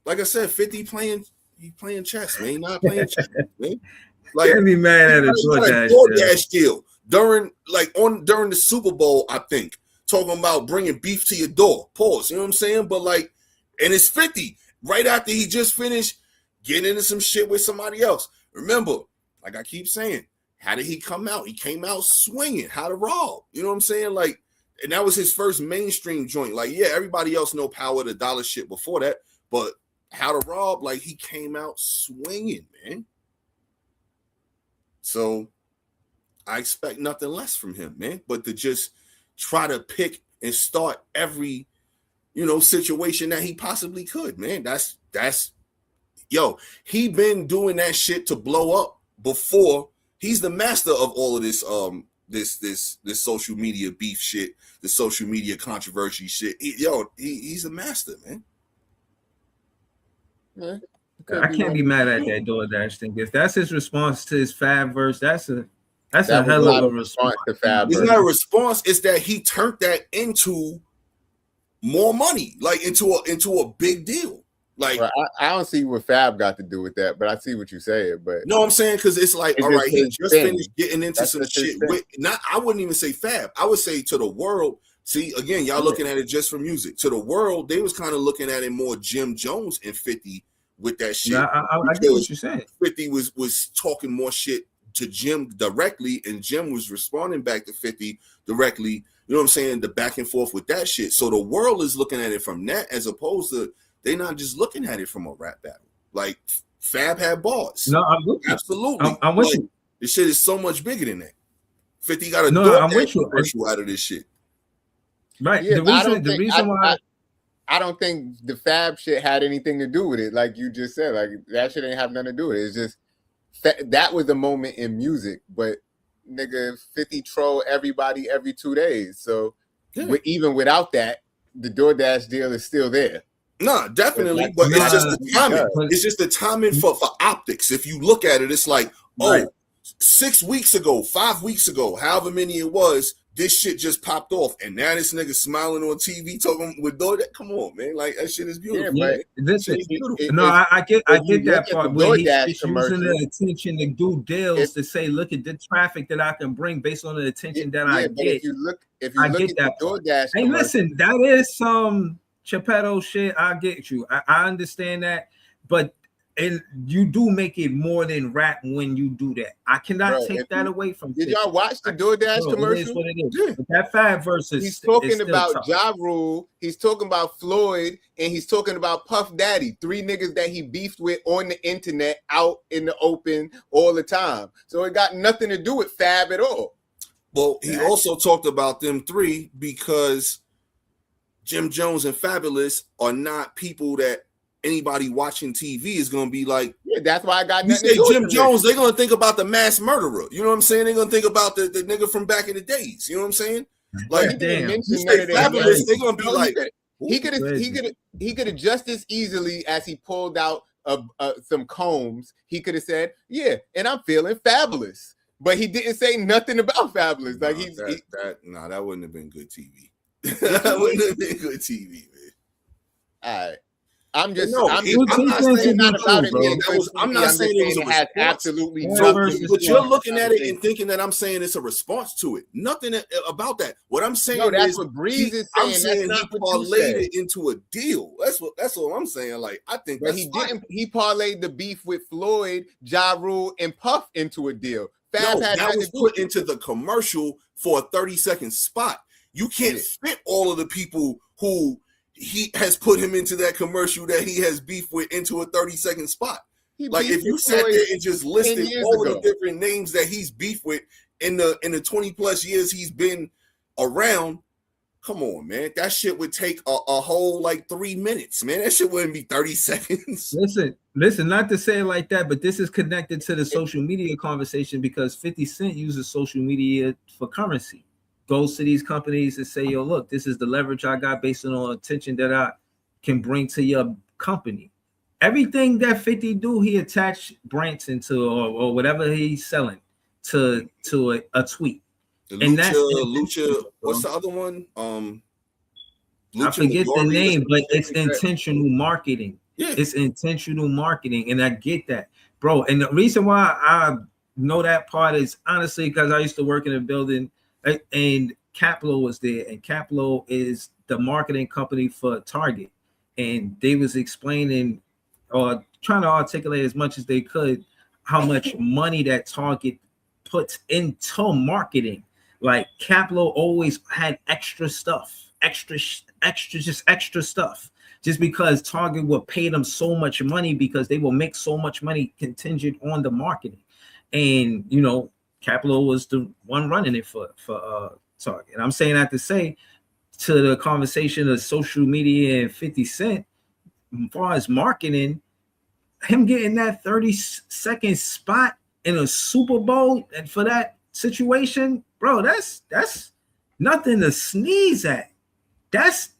like I said, 50 playing chess, man. He's not playing chess, man. Like, can't be mad at a DoorDash deal during the Super Bowl, I think, talking about bringing beef to your door. Pause. You know what I'm saying? But like, and it's 50 right after he just finished getting into some shit with somebody else. Remember, like I keep saying, how did he come out? He came out swinging. How to rob? You know what I'm saying? Like, and that was his first mainstream joint. Like, yeah, everybody else know Power the Dollar shit before that, but How to Rob, like, he came out swinging, man. So I expect nothing less from him, man, but to just try to pick and start every, situation that he possibly could, man. That's he been doing that shit to blow up before. He's the master of all of this this social media beef shit, the social media controversy shit. He's a master, man. I can't be mad at that DoorDash thing. If that's his response to his Fab verse, that's a hell of a response to Fab. It's not a response. It's that he turned that into more money, like into a big deal. Like, well, I don't see what Fab got to do with that, but I see what you say. But no, I'm saying because it's like, all right, he just finished getting into some shit. I wouldn't even say Fab. I would say to the world. See, again, y'all looking at it just for music. To the world, they was kind of looking at it more Jim Jones and 50 with that shit. Yeah, I get what you're saying. 50 was talking more shit to Jim directly, and Jim was responding back to 50 directly. You know what I'm saying? The back and forth with that shit. So the world is looking at it from that, as opposed to they're not just looking at it from a rap battle. Like Fab had bars. No, I'm with you. Absolutely. I'm with you. This shit is so much bigger than that. 50 got a commercial out of this shit. Right. Yeah, the reason why I don't think the Fab shit had anything to do with it. Like you just said, like that shit ain't have nothing to do with it. It's just that was a moment in music, but nigga, 50 troll everybody every 2 days. So even without that, the DoorDash deal is still there. No, definitely, but it's just the timing. It's just the timing for optics. If you look at it, it's like, 6 weeks ago, 5 weeks ago, however many it was, this shit just popped off, and now this nigga smiling on TV talking with DoorDash. Come on, man, like that shit is beautiful. Yeah, listen, I get that part where he's using the attention to do deals to say, look at the traffic that I can bring based on the attention that I get. If you look at that DoorDash, hey, listen, that is some Chappelle shit. I get you. I understand that, but. And you do make it more than rap when you do that. I cannot take that away from you. Did y'all watch the DoorDash commercial? Yeah. That Fab versus he's talking about Ja Rule, he's talking about Floyd, and he's talking about Puff Daddy, 3 niggas that he beefed with on the internet, out in the open all the time. So it got nothing to do with Fab at all. Well, he also talked about them 3 because Jim Jones and Fabulous are not people that anybody watching TV is gonna be like, yeah, that's why I got you say Jim Jones, they're gonna think about the mass murderer. You know what I'm saying? They're gonna think about the nigga from back in the days. You know what I'm saying? Like, damn, Fabulous, they're gonna be like, he could have just as easily as he pulled out some combs, he could have said, yeah, and I'm feeling fabulous, but he didn't say nothing about Fabulous. Like that wouldn't have been good TV. That wouldn't have been good TV, man. All right. I'm just No, I'm not saying not about it. I'm not saying it was a has response. absolutely But you're looking at it and thinking that I'm saying it's a response to it. Nothing about that. What I'm saying no, that's is what Breeze is saying. I'm saying that's he parlayed it into a deal. That's what I'm saying. Like, I think but he didn't. He parlayed the beef with Floyd, Ja Rule, and Puff into a deal. Fab had that was put into the commercial for a 30-second spot. You can't fit all of the people who he has put him into that commercial that he has beef with into a 30-second spot. Like, if you sat there and just listed all of the different names that he's beef with in the 20 plus years he's been around, come on, man. That shit would take a whole like 3 minutes, man. That shit wouldn't be 30 seconds. Listen, not to say it like that, but this is connected to the social media conversation because 50 Cent uses social media for currency. Goes to these companies and say, yo, look, this is the leverage I got based on attention that I can bring to your company. Everything that 50 do, he attached Branson to or whatever he's selling to a tweet. Lucha, what's the other one? I forget the name, but it's intentional marketing. Yeah. It's intentional marketing, and I get that, bro. And the reason why I know that part is honestly because I used to work in a building, and Caplo was there, and Caplo is the marketing company for Target, and they was explaining or trying to articulate as much as they could how much money that Target puts into marketing. Like Caplo always had extra stuff, extra stuff, just because Target will pay them so much money because they will make so much money contingent on the marketing. And you know, Caplo was the one running it for Target. And I'm saying that to say to the conversation of social media and 50 Cent, as far as marketing, him getting that 30-second spot in a Super Bowl and for that situation, bro, that's nothing to sneeze at. That's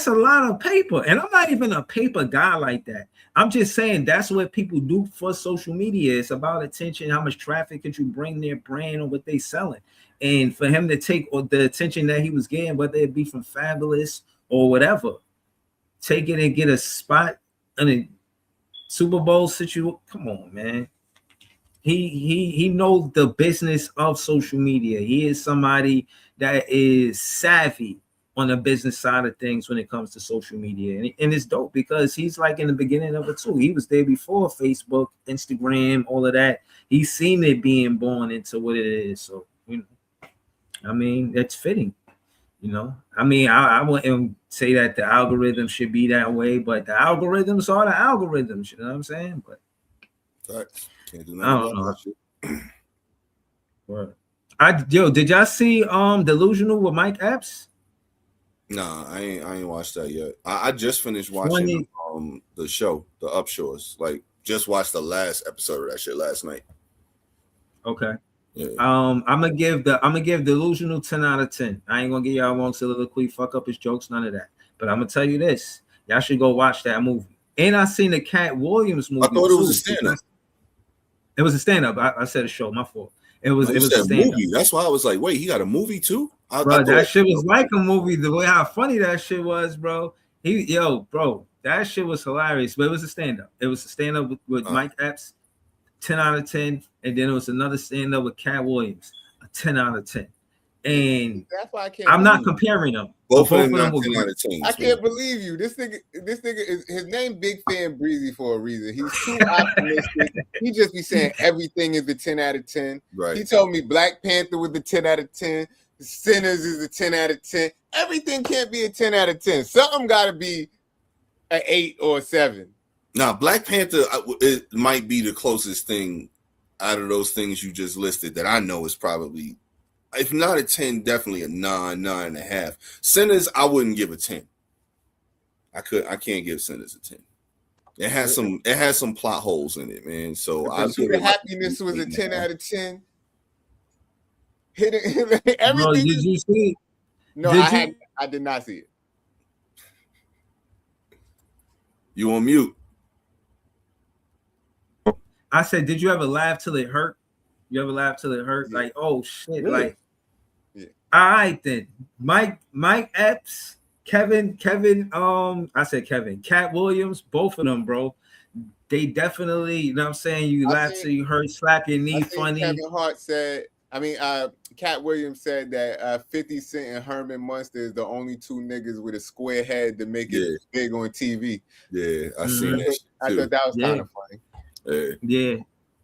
a lot of paper. And I'm not even a paper guy like that. I'm just saying that's what people do for social media. It's about attention. How much traffic could you bring their brand or what they selling? And for him to take the attention that he was getting, whether it be from Fabulous or whatever, take it and get a spot in a Super Bowl situation. Come on, man. He knows the business of social media. He is somebody that is savvy on the business side of things when it comes to social media. And it's dope because he's like in the beginning of it too. He was there before Facebook, Instagram, all of that. He's seen it being born into what it is. So, you know, I mean, that's fitting. You know, I mean, I wouldn't say that the algorithm should be that way, but the algorithms are the algorithms. You know what I'm saying? But can't do nothing about that shit. Did y'all see Delusional with Mike Epps? Nah, I ain't watched that yet. I just finished watching the show, The Upshores. Like, just watched the last episode of that shit last night. Okay. Yeah. I'm gonna give Delusional 10 out of 10. I ain't gonna give y'all one soliloquy, fuck up his jokes, none of that. But I'm gonna tell you this: y'all should go watch that movie. And I seen the Cat Williams movie. I thought it was a stand-up. It was a stand-up. I said a show. My fault. It was a stand-up movie. That's why I was like, wait, he got a movie too? Bro, that shit was like a movie. The way how funny that shit was, bro. Bro, that shit was hilarious. But it was a stand-up. It was a stand-up with Mike Epps. 10 out of 10, and then it was another stand-up with Cat Williams, a 10 out of 10. And that's why I'm not comparing them. Both of them were 10 out of 10. I can't believe you. This nigga is his name Big Fan Breezy for a reason. He's too optimistic. He just be saying everything is a 10 out of 10. Right. He told me Black Panther was a 10 out of 10. Sinners is a 10 out of 10. Everything can't be a 10 out of 10. Something got to be an 8 or a 7. Now, Black Panther, it might be the closest thing out of those things you just listed that I know is probably, if not a 10, definitely a 9, 9.5. Sinners, I wouldn't give a 10. I can't give Sinners a 10. It has some plot holes in it, man. So I think the Happiness was a 10 out of 10. Everything. Bro, did you see it? No, I did not see it. You on mute? I said, did you ever laugh till it hurt? You ever laugh till it hurt? Yeah. Like, oh shit! Really? Like, yeah. All right then, Mike Epps I said Kevin, Cat Williams, both of them, bro. They definitely, you know what I'm saying? You laugh till you hurt, slap your knee funny. Kevin Hart said, Cat Williams said that 50 Cent and Herman Munster is the only two niggas with a square head to make it big on TV. Yeah, I seen that shit too. I thought that was kind of funny.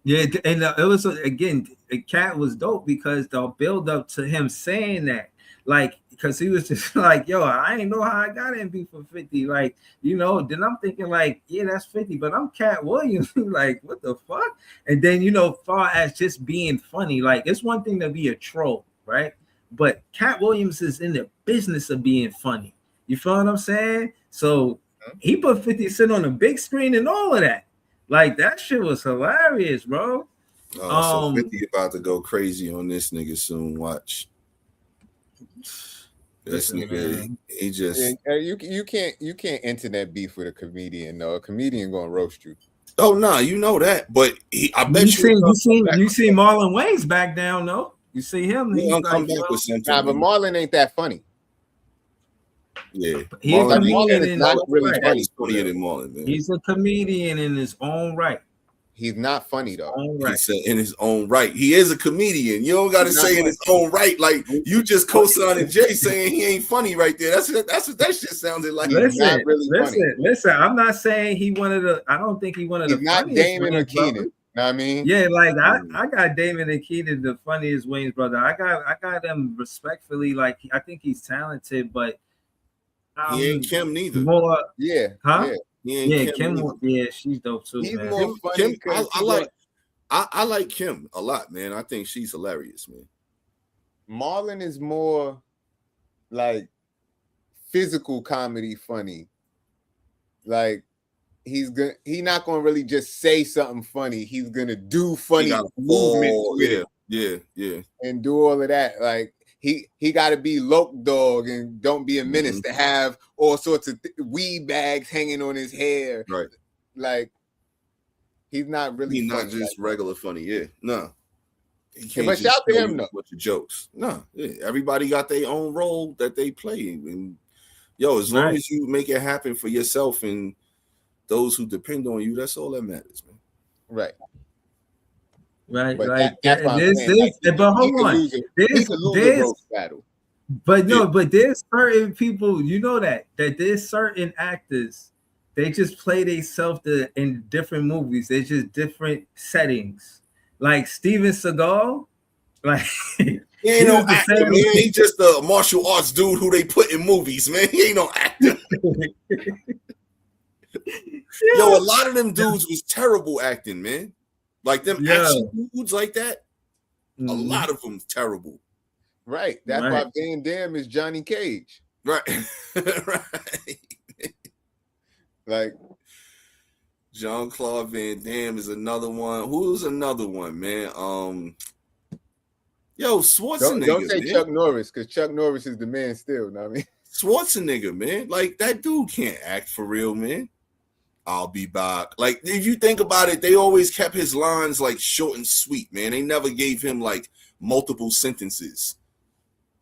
Yeah, and it was again, Cat was dope because the build up to him saying that, like, because he was just like, yo, I ain't know how I got in beef for 50, like, you know. Then I'm thinking like, yeah, that's 50, but I'm Cat Williams, like, what the fuck? And then, you know, far as just being funny, like, it's one thing to be a troll, right? But Cat Williams is in the business of being funny. You feel what I'm saying? So he put 50 Cent on the big screen and all of that. Like, that shit was hilarious, bro. So 50 about to go crazy on this nigga soon. Watch. This nigga, he just you can't internet beef with a comedian. No, a comedian gonna roast you. Oh no, you know that. But I bet you see Marlon Wayne's back down though. You see him? He's gonna come back with something. Nah, but Marlon ain't that funny. Yeah, Marlon is not really funny. He's funnier than Marlon, man. He's a comedian in his own right. He's not funny though. He said in his own right. He is a comedian. You don't got to say in his own right. Like you just co-signing Jay saying he ain't funny right there. That's what that shit sounded like. Listen. I'm not saying he wanted to. I don't think he wanted to. Not Damon or Keenan. Know what I mean? Yeah, like I got Damon and Keenan, the funniest Wayne's brother. I got them respectfully. Like I think he's talented, but he ain't Kim neither. More, huh? Yeah. Kim. Yeah, she's dope too. He's man. more funny. Kim, I like Kim a lot, man. I think she's hilarious, man. Marlon is more like physical comedy funny. Like he's not gonna really just say something funny. He's gonna do funny movements with it. Yeah. And do all of that. Like he got to be loc dog and don't be a menace to have all sorts of weed bags hanging on his hair. Right. Like he's not really. He's not just regular funny. Yeah. No. But shout to him though. With the jokes. No. Yeah. Everybody got their own role that they play, and as long as you make it happen for yourself and those who depend on you, that's all that matters, man. Right. Right, but like but hold on. But there's certain people, you know that there's certain actors, they just play themselves in different movies. They're just different settings. Like Steven Seagal, like he ain't no actor, man. He just a martial arts dude who they put in movies, man. He ain't no actor. A lot of them dudes was terrible acting, man. Like them action dudes like that, a lot of them terrible. Right. That's why Van Damme is Johnny Cage. Right. Right. Like Jean-Claude Van Damme is another one. Who's another one, man? Schwarzenegger. Don't say man. Chuck Norris, because Chuck Norris is the man still. Know what I mean? Schwarzenegger, man. Like that dude can't act for real, man. I'll be back. Like, if you think about it, they always kept his lines like short and sweet, man. They never gave him like multiple sentences.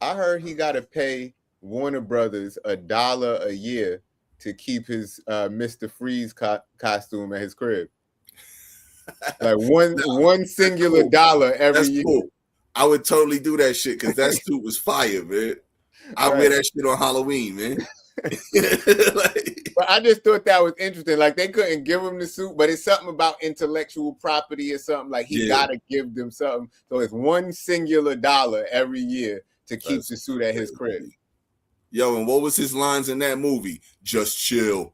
I heard he got to pay Warner Brothers $1 a year to keep his Mr. Freeze costume at his crib. Like one singular dollar every year. Cool. I would totally do that shit because that suit was fire, man. I wear that shit on Halloween, man. But I just thought that was interesting. Like they couldn't give him the suit, but it's something about intellectual property or something. Like he gotta give them something. So it's one singular dollar every year to keep the suit at his crib. And what was his lines in that movie? Just chill.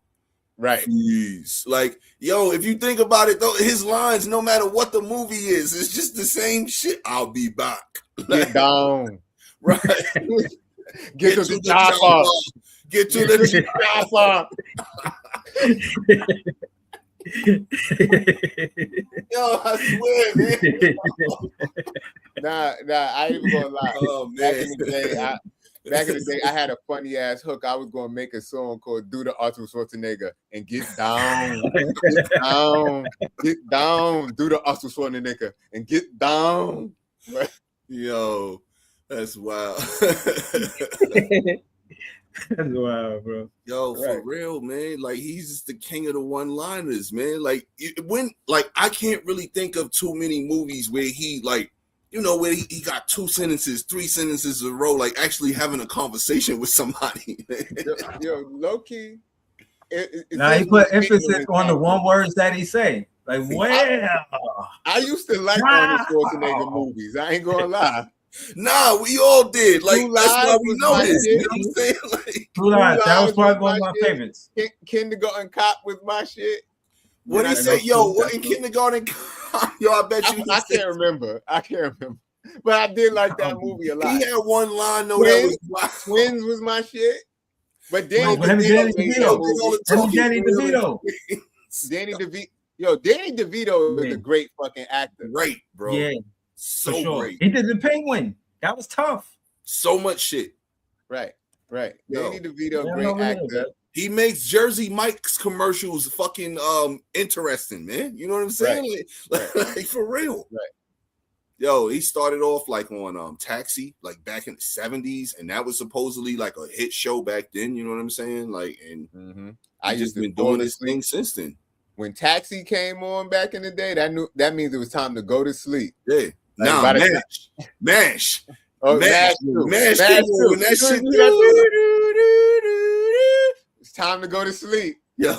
Right. Please. Like, if you think about it, though, his lines, no matter what the movie is, it's just the same shit. I'll be back. Get down. Right. Get to the chopper. Get to the chopper. I swear, man. Nah, I ain't even gonna lie. Oh, man. Back in the day, I had a funny ass hook. I was gonna make a song called "Do the Arnold Schwarzenegger" and get down, get down, do the Arnold Schwarzenegger and get down. Yo, that's wild. That's wild, bro. Yo, for real, man. Like he's just the king of the one-liners, man. Like I can't really think of too many movies where he like, you know, where he got 2 sentences, 3 sentences in a row, like actually having a conversation with somebody. yo, low key. Now he put emphasis on the one words that he say. Like, I used to like Arnold Schwarzenegger movies. I ain't gonna lie. Nah, we all did. Like that's why we know this. You know what I'm saying? Like, True Lies. That was probably one of my favorites. Kindergarten Cop was my shit. What he say? Yo, what in Kindergarten Cop? Yo, I bet you. I can't remember. But I did like that movie a lot. He had one line though. Twins was my shit. But Danny DeVito. Danny DeVito was a great fucking actor. Right, bro. Yeah, so for sure. great. He did the Penguin. That was tough. So much shit. Right. Danny DeVito, great actor. He makes Jersey Mike's commercials fucking interesting, man. You know what I'm saying? Right. Like for real. Right. Yo, he started off like on Taxi, like back in the 70s, and that was supposedly like a hit show back then. You know what I'm saying? Like, and I just been doing this thing since then. When Taxi came on back in the day, that means it was time to go to sleep. Yeah. Like MASH. Oh, MASH too. When that shit. It's time to go to sleep. Yo.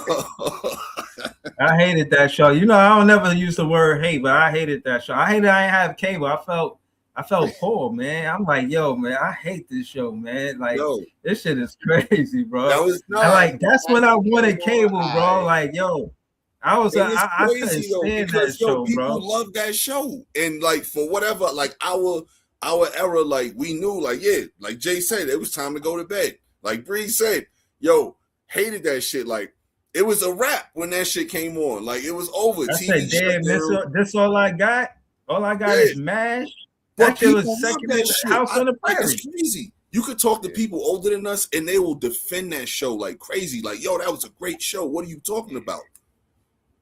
I hated that show. You know, I don't never use the word hate, but I hated that show. I didn't have cable. I felt poor, man. I'm like, yo, man, I hate this show, man. Like, this shit is crazy, bro. That's when I wanted cable, bro. Like, yo, I couldn't stand that show, people bro. Love that show, and like for whatever, like our era, like we knew, like like Jay said, it was time to go to bed. Like Bree said, yo, hated that shit. Like it was a wrap when that shit came on. Like it was over. I said, damn, this all I got. All I got is MASH. That shit was second in the House on the Prairie. It's crazy. You could talk to people older than us, and they will defend that show like crazy. Like, yo, that was a great show. What are you talking about?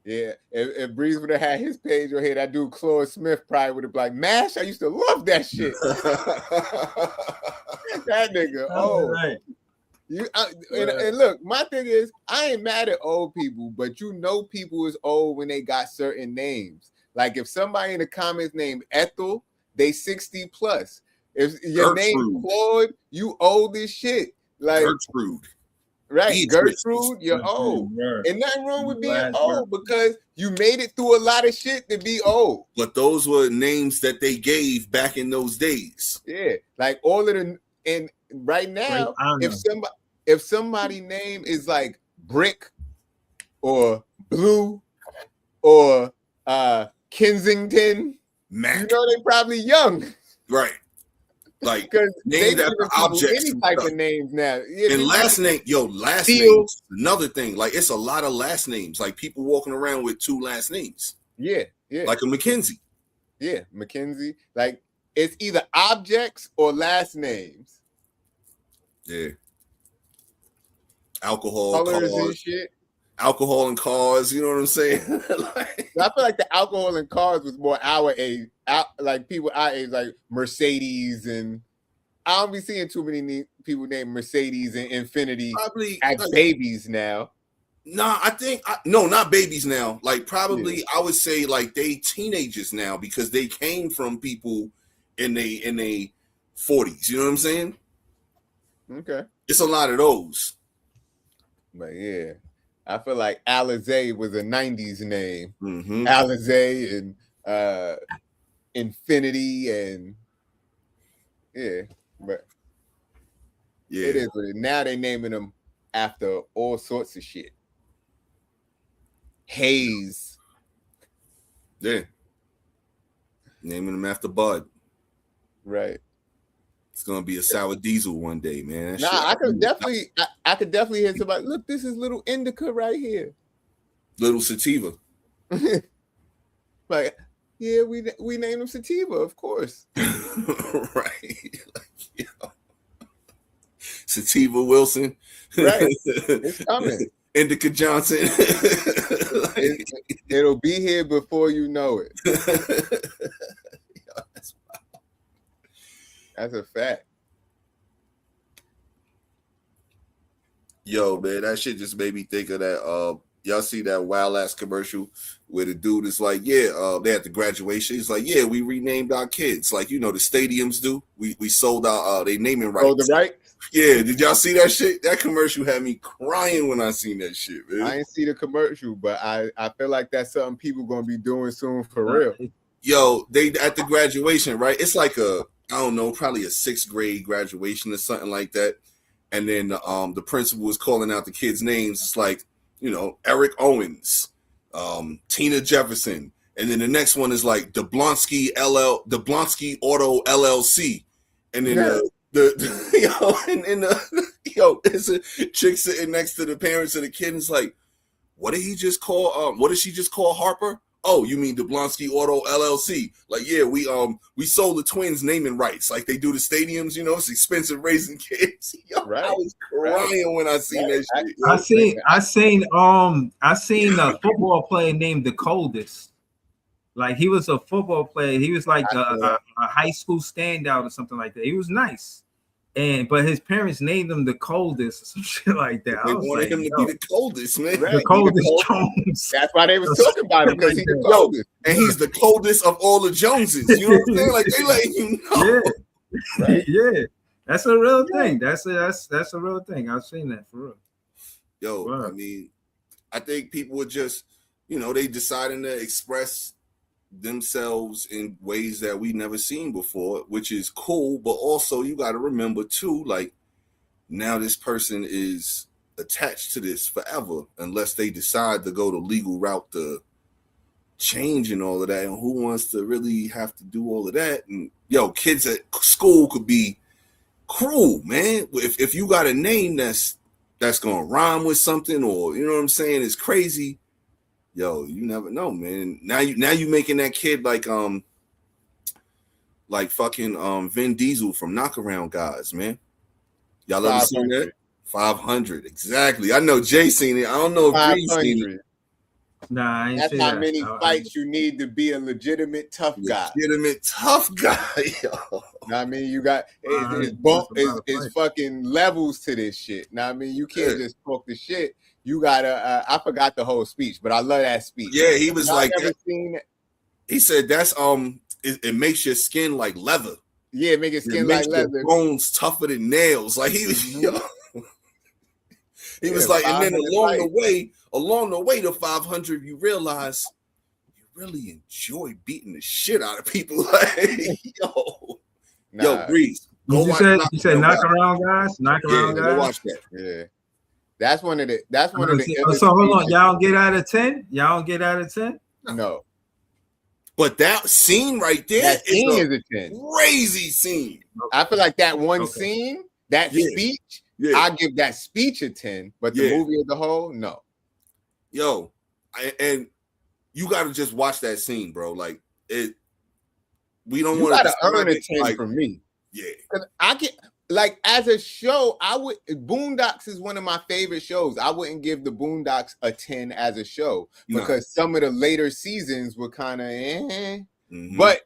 Yeah, if Breeze would have had his page right here, that dude Claude Smith probably would have been like, MASH, I used to love that shit. That nigga, right. And look, my thing is, I ain't mad at old people, but you know people is old when they got certain names. Like if somebody in the comments named Ethel, they 60 plus. If your name Claude, you old as shit. Like Gertrude. Right, Gertrude, you're old. And nothing wrong with being old because you made it through a lot of shit to be old. But those were names that they gave back in those days. Yeah, like all of the, and right now, if somebody name is like Brick or Blue or Kensington, Mac. you know they probably young. Right. Like because named after objects any type of names now. Yeah, and last name, last names. Another thing, like it's a lot of last names. Like people walking around with 2 last names. Yeah. Like a McKenzie. Yeah, McKenzie. Like it's either objects or last names. Yeah. Alcohol, colors cars, and shit. Alcohol and cars. You know what I'm saying? I feel like the alcohol and cars was more our age. Like people our age, like Mercedes, and I don't be seeing too many people named Mercedes and Infinity probably as like, babies now. Nah, I think no, not babies now. Like probably I would say like they teenagers now because they came from people in they 40s. You know what I'm saying? Okay, it's a lot of those. But yeah, I feel like Alizé was a 90s name. Mm-hmm. Alizé and Infinity and but it is what it. Now they naming them after all sorts of shit. Hayes, naming them after Bud. Right. It's gonna be a sour diesel one day, man. I could definitely hear somebody. Look, this is little indica right here. Little sativa. Like. Yeah, we named him Sativa, of course. Right. Like, Sativa Wilson. Right. It's coming. Indica Johnson. It'll be here before you know it. That's a fact. Yo, man, that shit just made me think of that. Y'all see that wild ass commercial where the dude is like, yeah, they at the graduation. He's like, yeah, we renamed our kids, like the stadiums do. We sold our they naming rights. Oh, the right? Yeah, did y'all see that shit? That commercial had me crying when I seen that shit, man. I ain't see the commercial, but I feel like that's something people gonna be doing soon for real. Yo, they at the graduation, right? It's like I don't know, probably a 6th grade graduation or something like that. And then the principal was calling out the kids' names. It's like, Eric Owens, Tina Jefferson, and then the next one is like DeBlonsky Auto LLC, and then it's a chick sitting next to the parents of the kid. And it's like, what did he just call? What did she just call Harper? Oh, you mean DeBlonsky Auto LLC? Like, yeah, we sold the Twins naming rights, like they do the stadiums. It's expensive raising kids. Yo, right. I was crying when I seen that shit. I seen a football player named the Coldest. Like, he was a football player. He was like a high school standout or something like that. He was nice. But his parents named him the Coldest or some shit like that. They wanted him to be the coldest, man. The coldest Jones. That's why they was talking about him, because he's the coldest. And he's the coldest of all the Joneses. You know what I'm saying? Like, they letting you know. Yeah. Right. Yeah. That's a real thing. That's a real thing. I've seen that for real. Yo, wow. I mean, I think people were just, they deciding to express themselves in ways that we never seen before, which is cool. But also, you got to remember too, like, now this person is attached to this forever unless they decide to go the legal route to change and all of that. And who wants to really have to do all of that? And kids at school could be cruel, man. If you got a name that's gonna rhyme with something, or you know what I'm saying, it's crazy. Yo, you never know, man. Now you making that kid like fucking Vin Diesel from Knockaround Guys, man. Y'all ever seen that? 500, exactly. I know Jay seen it. I don't know if Bree seen it. Nah, I ain't that's how many fights you need to be a legitimate tough guy. Legitimate tough guy, yo. I mean, you got it's fucking levels to this shit. Now, I mean, you can't just talk the shit. You gotta. I forgot the whole speech, but I love that speech. Yeah, he was like, he said that's it makes your skin like leather. Yeah, it makes your skin like leather. Bones tougher than nails. Like he was, he was like, and then along the way to 500, you realize you really enjoy beating the shit out of people. Like, yo, Breeze. You said Knockaround Guys. Knockaround Guys. Go watch that. Yeah. That's one of the. So hold on, y'all don't get out of 10. Y'all don't get out of 10. No. But that scene right there is a 10. Crazy scene. I feel like that one scene, that speech, I give that speech a 10. But the movie as a whole, no. Yo, and you got to just watch that scene, bro. Like it. We don't want to earn a 10 from me. Yeah, because I get. Like, as a show, Boondocks is one of my favorite shows. I wouldn't give the Boondocks a 10 as a show because some of the later seasons were kind of but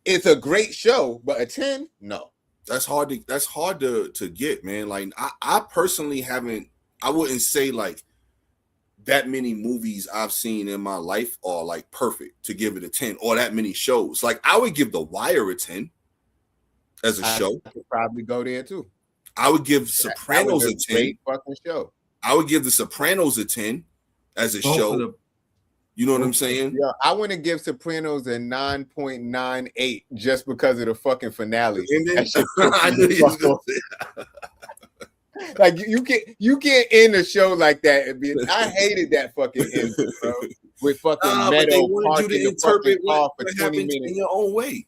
it's a great show, but a 10, no. That's hard to get, man. Like, I personally I wouldn't say like that many movies I've seen in my life are like perfect to give it a 10, or that many shows. Like, I would give The Wire a 10. As a show, I could probably go there too. I would give Sopranos a 10. Great fucking show. I would give The Sopranos a 10 as a show. You know what I'm saying? Yeah, I want to give Sopranos a 9.98 just because of the fucking finale. And then, I knew you was gonna say. Like, you can't end a show like that. I hated that fucking end, bro. With fucking Meadow parking the fucking car for 20 minutes in your own way,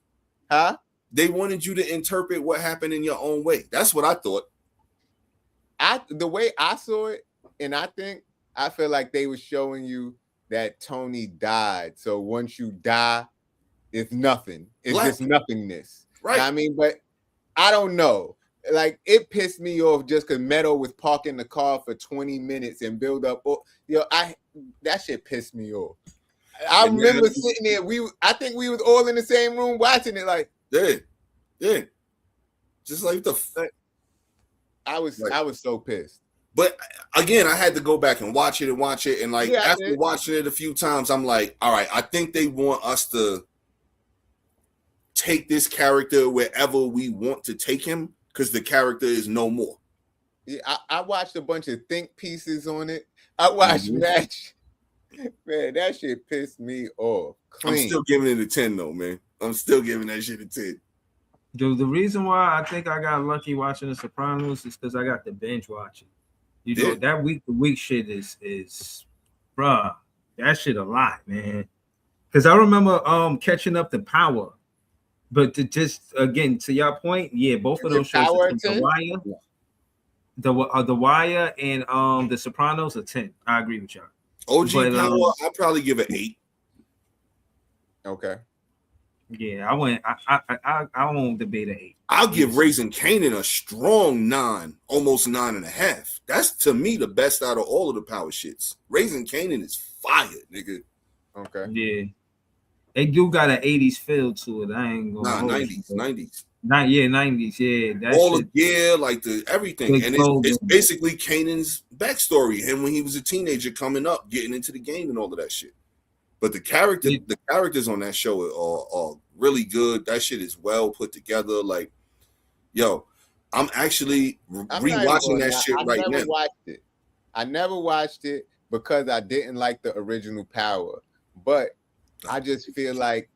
huh? They wanted you to interpret what happened in your own way. That's what I thought. The way I saw it, and I feel like they were showing you that Tony died. So once you die, it's nothing. It's just nothingness. Right. I mean, but I don't know. Like, it pissed me off just because Meadow was parking the car for 20 minutes and build up. That shit pissed me off. I remember sitting there. I think we was all in the same room watching it. Like, yeah. Just like I was so pissed. But again, I had to go back and watch it, and like Yeah, after watching it a few times, I'm like, all right, I think they want us to take this character wherever we want to take him because the character is no more. Yeah, I watched a bunch of think pieces on it. I watched Match. Man, that shit pissed me off. Clean. I'm still giving it a 10 though, man. I'm still giving that shit a 10. The reason why I think I got lucky watching The Sopranos is because I got the binge watching. You know, that week to week shit is bruh, that shit a lot, man. Because I remember catching up to Power. But to just again to your point, yeah, both of those shows, The Wire and The Sopranos are 10. I agree with y'all. OG Power, I'd probably give it 8. Okay. Yeah, I won't debate an 8. I'll give Raising Kanan a strong 9, almost 9.5. That's to me the best out of all of the Power shits. Raising Kanan is fire, nigga. Okay. Yeah. They do got an 80s feel to it. I ain't gonna 90s. 90s. Yeah. That all shit, the gear, like the everything. And it's basically Kanan's backstory, him when he was a teenager coming up, getting into the game and all of that shit. But the characters on that show are really good. That shit is well put together. Like, yo, I'm actually rewatching that shit right now. I never watched it because I didn't like the original Power. But I just feel like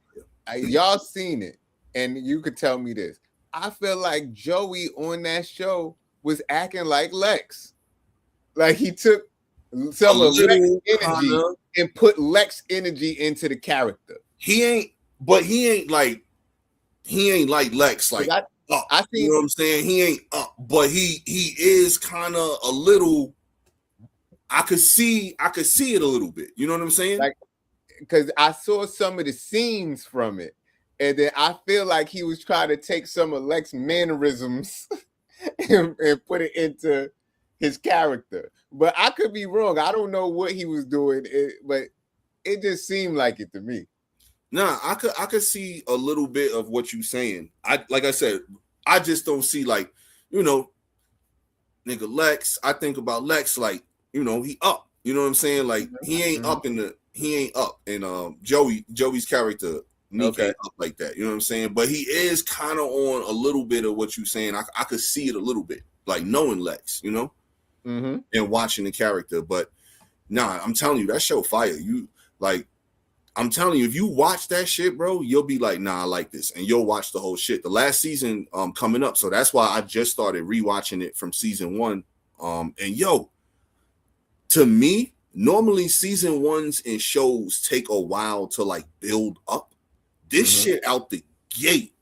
y'all seen it, and you could tell me this. I feel like Joey on that show was acting like Lex. Like he took some of Lex energy and put Lex energy into the character. He ain't like Lex. Like I see, you know what I'm saying? He ain't up, but he is kind of a little. I could see it a little bit. You know what I'm saying? Like, because I saw some of the scenes from it, and then I feel like he was trying to take some of Lex's mannerisms and put it into his character. But I could be wrong. I don't know what he was doing, but it just seemed like it to me. Nah, I could see a little bit of what you're saying. Like I said, I just don't see, like, you know, nigga Lex. I think about Lex like, you know, he up. You know what I'm saying? Like he ain't up. And Joey's character Nick ain't up like that. You know what I'm saying? But he is kind of on a little bit of what you're saying. I could see it a little bit, like knowing Lex, you know, and watching the character. But nah, I'm telling you, that show fire. You like, I'm telling you, if you watch that shit, bro, you'll be like, nah, I like this, and you'll watch the whole shit. The last season coming up, so that's why I just started rewatching it from season 1. And yo, to me, normally season 1s in shows take a while to like build up. This shit out the gate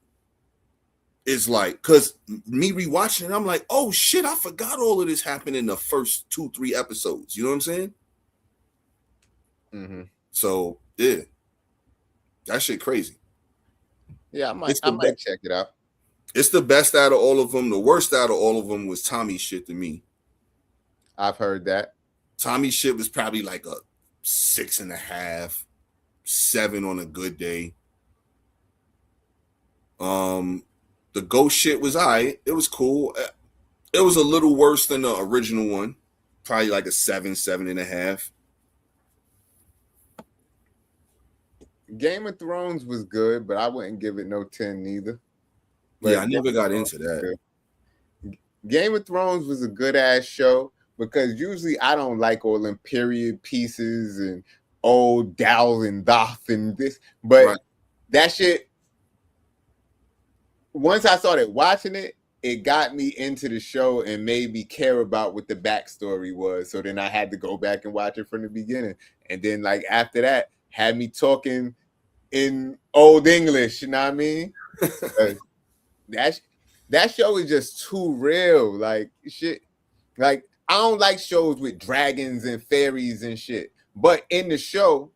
is like, because me rewatching it, I'm like, oh shit, I forgot all of this happened in the first 2-3 episodes. You know what I'm saying? So yeah, that shit crazy. Yeah, I might check it out. It's the best out of all of them. The worst out of all of them was Tommy's shit to me. I've heard that. Tommy's shit was probably like a 6.5, 7 on a good day. The ghost shit was alright. It was cool. It was a little worse than the original one. Probably like a 7, 7.5. Game of Thrones was good, but I wouldn't give it no 10 neither. But yeah, I never got into that. Game of Thrones was a good ass show because usually I don't like all them period pieces and old Dal and Doth and this, but that shit, once I started watching it, it got me into the show and made me care about what the backstory was. So then I had to go back and watch it from the beginning. And then like after that, had me talking in old English, you know what I mean? That show is just too real. Like shit. Like I don't like shows with dragons and fairies and shit. But in the show,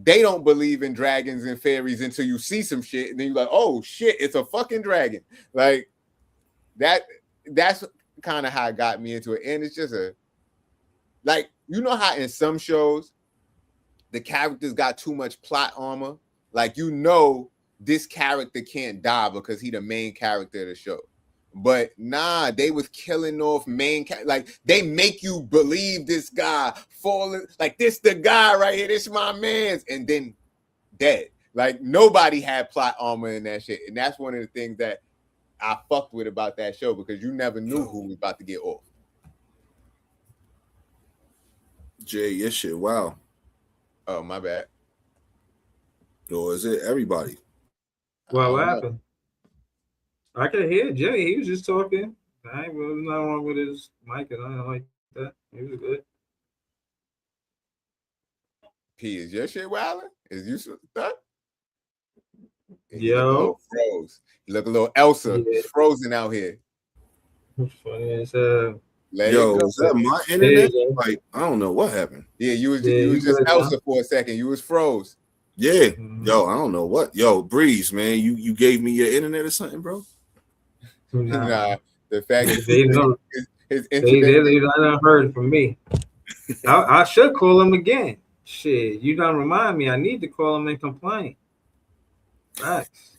they don't believe in dragons and fairies until you see some shit, and then you're like, oh shit, it's a fucking dragon. Like that's kind of how it got me into it. And it's just like, you know how in some shows the characters got too much plot armor? Like, you know, this character can't die because he the main character of the show. But nah, they was killing off like they make you believe this guy falling, like this the guy right here, this my man's, and then dead. Like nobody had plot armor in that shit, and that's one of the things that I fucked with about that show, because you never knew who was about to get off. Jay, your shit, wow. Oh, my bad. Or is it everybody? Well, what happened? I could hear Jay. He was just talking. I ain't really nothing wrong with his mic, and I don't like that. He was good. P, is your shit wilding? Is you stuck? Yo, froze. You look a little Elsa. Yeah. Frozen out here. Funny as Yo, is that my internet? Like, I don't know what happened. Yeah, you was just Elsa for a second. You was froze. Yeah. Yo, I don't know what. Yo, Breeze, man, you gave me your internet or something, bro? Nah, the fact that they know his internet. They done heard from me. I should call him again. Shit, you done remind me. I need to call him and complain. Facts.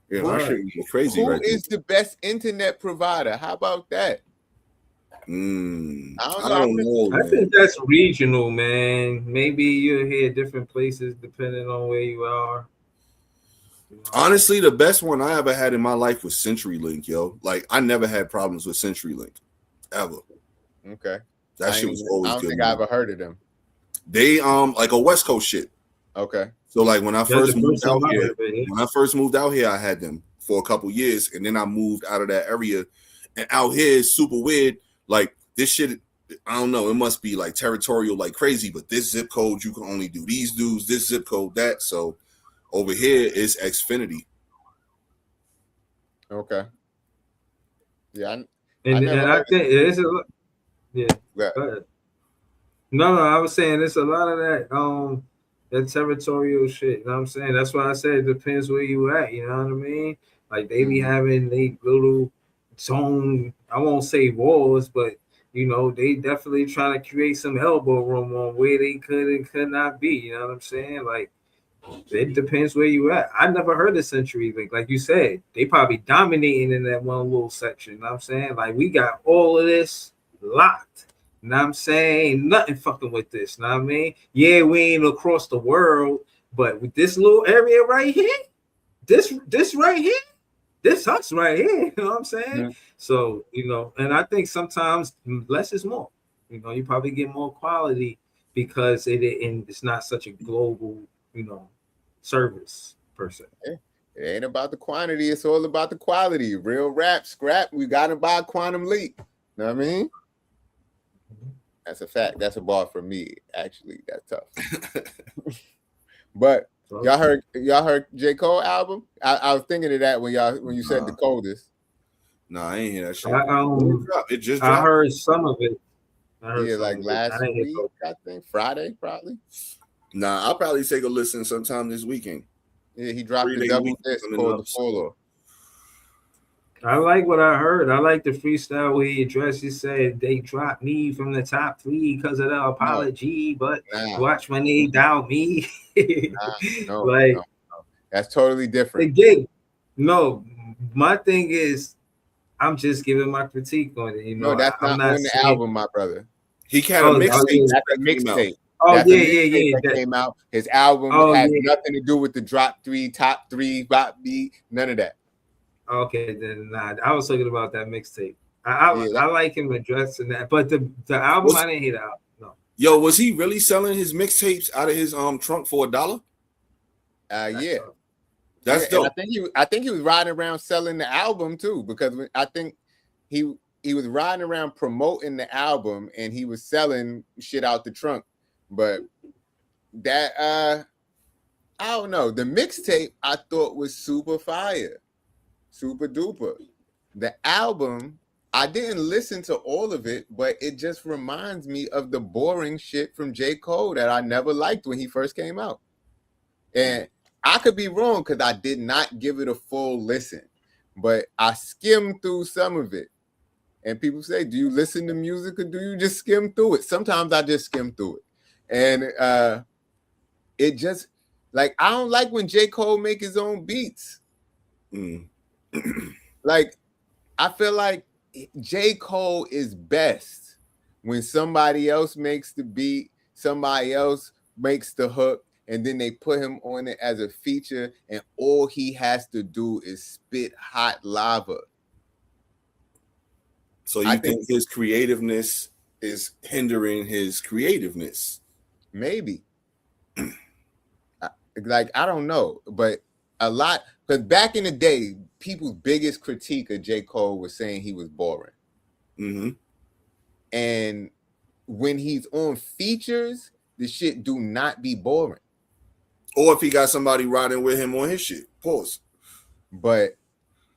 Yeah, my shit is crazy. Who is the best internet provider? How about that? I don't know. I think that's regional, man. Maybe you'll hear different places depending on where you are. Honestly, the best one I ever had in my life was CenturyLink, yo. Like, I never had problems with CenturyLink, ever. Okay. That shit was always good. I don't think I ever heard of them. They like a West Coast shit. Okay. So like when I first moved out here, I had them for a couple years, and then I moved out of that area. And out here is super weird. Like this shit, I don't know. It must be like territorial, like crazy. But this zip code, you can only do these dudes. This zip code, that. So over here is Xfinity. Okay. Yeah. I think it's a lot. Yeah. Go ahead. No, I was saying it's a lot of that that territorial shit. You know what I'm saying? That's why I said it depends where you at, you know what I mean? Like they be having they little zone, I won't say wars, but you know, they definitely trying to create some elbow room on where they could and could not be, you know what I'm saying? Like it depends where you at. I never heard of CenturyLink. Like you said, they probably dominating in that one little section. You know what I'm saying? Like we got all of this locked. You know what I'm saying? Nothing fucking with this. You know what I mean? Yeah, we ain't across the world, but with this little area right here, this right here, this us right here. You know what I'm saying? Yeah. So, you know, and I think sometimes less is more. You know, you probably get more quality because it's not such a global, you know, service per se. It ain't about the quantity, it's all about the quality. Real rap, scrap, we gotta buy Quantum Leap. You know what I mean? That's a fact. That's a bar for me, actually. That's tough. But y'all heard J. Cole album? I was thinking of that when you said the coldest. No, I ain't hear that shit. It just dropped. I heard some of it. Like last week, I think Friday, probably. Nah, I'll probably take a listen sometime this weekend. Yeah, he dropped the double disc called The Follow. I like what I heard. I like the freestyle where he addressed. He said they dropped me from the top 3 because of the apology, but watch when they doubt me. No. That's totally different. No, my thing is, I'm just giving my critique on it. You know, no, that's not on the album, my brother. He had a mixtape. That's a mixtape. Oh, that's yeah. That came out. His album has nothing to do with the top 3, bop beat, none of that. Okay, then I was talking about that mixtape. I like him addressing that, but the album I didn't hear the album. No. Yo, was he really selling his mixtapes out of his trunk for $1? Yeah. That's dope. I think he was riding around selling the album too, because I think he was riding around promoting the album and he was selling shit out the trunk. But that I don't know. The mixtape I thought was super fire. Super duper. The album, I didn't listen to all of it, but it just reminds me of the boring shit from J. Cole that I never liked when he first came out. And I could be wrong because I did not give it a full listen, but I skimmed through some of it. And people say, do you listen to music or do you just skim through it? Sometimes I just skim through it. And it just, like, I don't like when J. Cole make his own beats. Like, I feel like J. Cole is best when somebody else makes the beat, somebody else makes the hook, and then they put him on it as a feature, and all he has to do is spit hot lava. So you think his creativeness is hindering his creativeness? Maybe. Like, I don't know, but a lot, because back in the day, people's biggest critique of J. Cole was saying he was boring. Mm-hmm. And when he's on features, the shit do not be boring. Or if he got somebody riding with him on his shit. Pause. But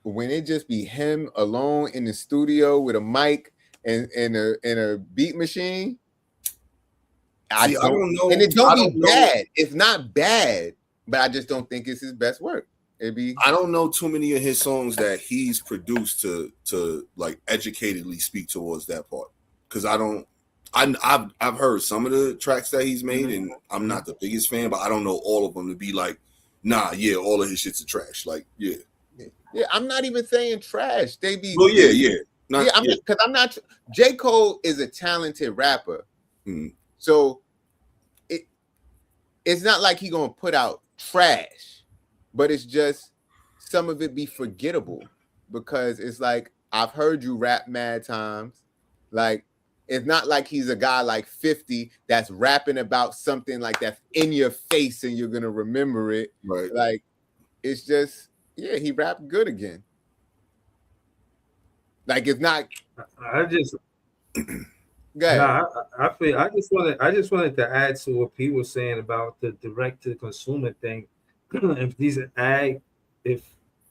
when it just be him alone in the studio with a mic and a beat machine, I don't know. And it don't be bad. It's not bad, but I just don't think it's his best work. I don't know too many of his songs that he's produced to like educatedly speak towards that part. Because I've heard some of the tracks that he's made, and I'm not the biggest fan, but I don't know all of them to be like, nah, yeah, all of his shit's a trash. Like, yeah. Yeah, I'm not even saying trash. They be because I'm not. J. Cole is a talented rapper, so it's not like he gonna put out trash, but it's just some of it be forgettable because it's like I've heard you rap mad times. Like, it's not like he's a guy like 50 that's rapping about something like that's in your face and you're gonna remember it. Right. Like, it's just. Yeah, he rapped good again. Like, it's not. I just. Nah, I just wanted to add to what Pete was saying about the direct to consumer thing. If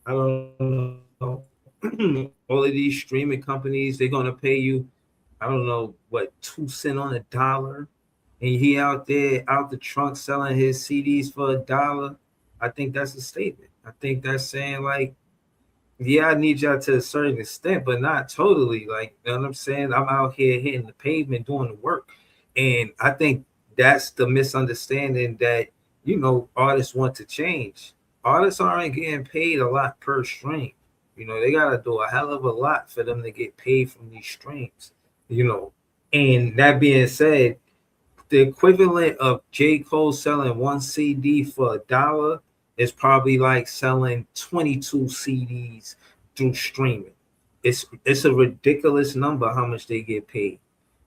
I don't know, all of these streaming companies, they're gonna pay you, I don't know what, 2 cents on a dollar, and he out there out the trunk selling his CDs for $1. I think that's a statement. I think that's saying, like, yeah, I need y'all to a certain extent, but not totally. Like, you know what I'm saying? I'm out here hitting the pavement doing the work. And I think that's the misunderstanding that, artists want to change. Artists aren't getting paid a lot per stream. They got to do a hell of a lot for them to get paid from these streams, And that being said, the equivalent of J. Cole selling one CD for $1 is probably like selling 22 CDs through streaming. It's a ridiculous number how much they get paid.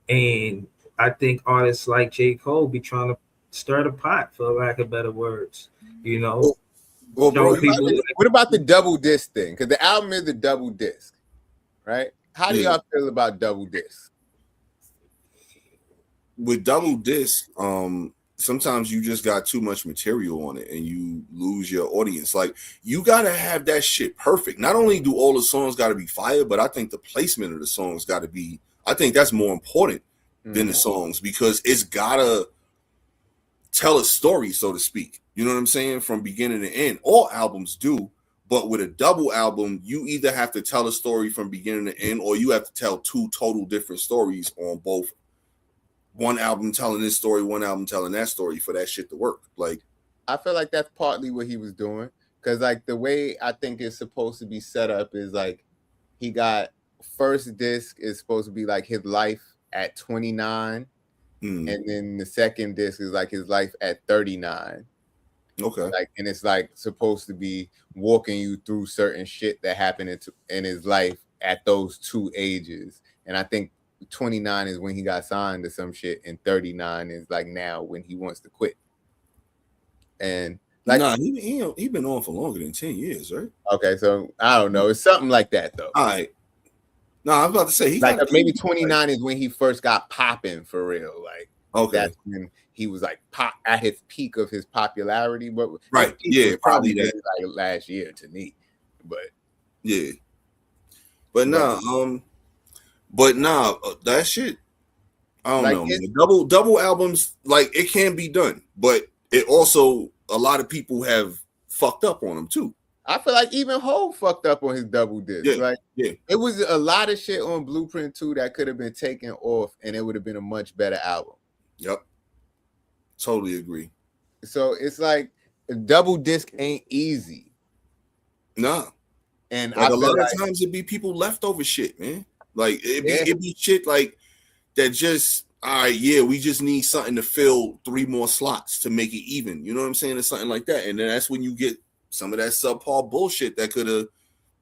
And I think artists like J. Cole be trying to stir the pot, for lack of better words. Well, bro, what about the double disc thing? Because the album is a double disc, right? How do y'all feel about double disc? With double disc, sometimes you just got too much material on it and you lose your audience. Like, you gotta have that shit perfect. Not only do all the songs gotta be fire, but I think the placement of the songs gotta be, I think that's more important than the songs, because it's gotta tell a story, so to speak. You know what I'm saying? From beginning to end. All albums do, but with a double album, you either have to tell a story from beginning to end, or you have to tell two total different stories on both. One album telling this story, one album telling that story for that shit to work. Like, I feel like that's partly what he was doing, because like the way I think it's supposed to be set up is like he got first disc is supposed to be like his life at 29, and then the second disc is like his life at 39. Okay, like, and it's like supposed to be walking you through certain shit that happened in his life at those two ages, and I think 29 is when he got signed to some shit, and 39 is like now when he wants to quit. And like, nah, he been on for longer than 10 years, right? Okay, so I don't know, it's something like that though. All right. No, I was about to say maybe 29 is when he first got popping for real. Like, okay, that's when he was like pop at his peak of his popularity. But right, yeah, probably that like last year to me. But yeah, but that shit, I don't know, man. Double albums, like, it can be done, but it also, a lot of people have fucked up on them too. I feel like even Hov fucked up on his double disc. It was a lot of shit on Blueprint 2 that could have been taken off, and it would have been a much better album. Yep, totally agree. So it's like a double disc ain't easy. Nah. And like I a feel lot like of times it be people leftover shit, man. Like it be shit like that. Just all right, yeah, we just need something to fill 3 more slots to make it even. You know what I'm saying? It's something like that, and then that's when you get some of that subpar bullshit that could have,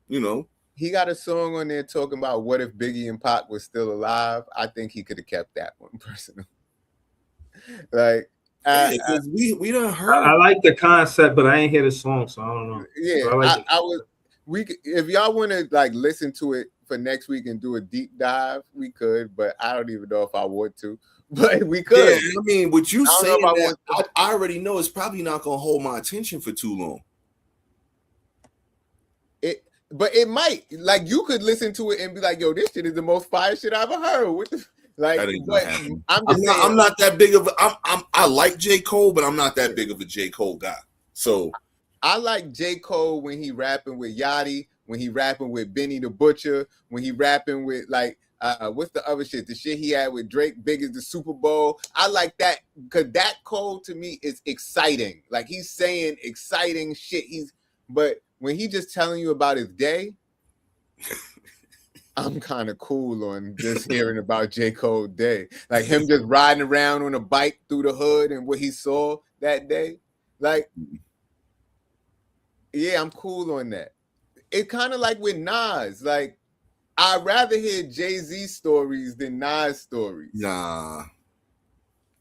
you know. He got a song on there talking about what if Biggie and Pac was still alive. I think he could have kept that one personally. Like, Because we done heard. I like the concept, but I ain't hear the song, so I don't know. Yeah, I was. We if y'all want to like listen to it for next week and do a deep dive, we could. But I don't even know if I want to. But we could. Yeah, I mean, what you saying that I already know is probably not gonna hold my attention for too long. But it might. Like you could listen to it and be like, "Yo, this shit is the most fire shit I ever heard." What the, like, but I'm not that big of. I like J. Cole, but I'm not that big of a J. Cole guy. So I like J. Cole when he rapping with Yachty, when he rapping with Benny the Butcher, when he rapping with like what's the other shit? The shit he had with Drake, Big as the Super Bowl. I like that because that Cole to me is exciting. Like he's saying exciting shit. But when he just telling you about his day, I'm kind of cool on just hearing about J. Cole day. Like him just riding around on a bike through the hood and what he saw that day. Like, yeah, I'm cool on that. It's kind of like with Nas. Like, I'd rather hear Jay-Z stories than Nas stories. Nah.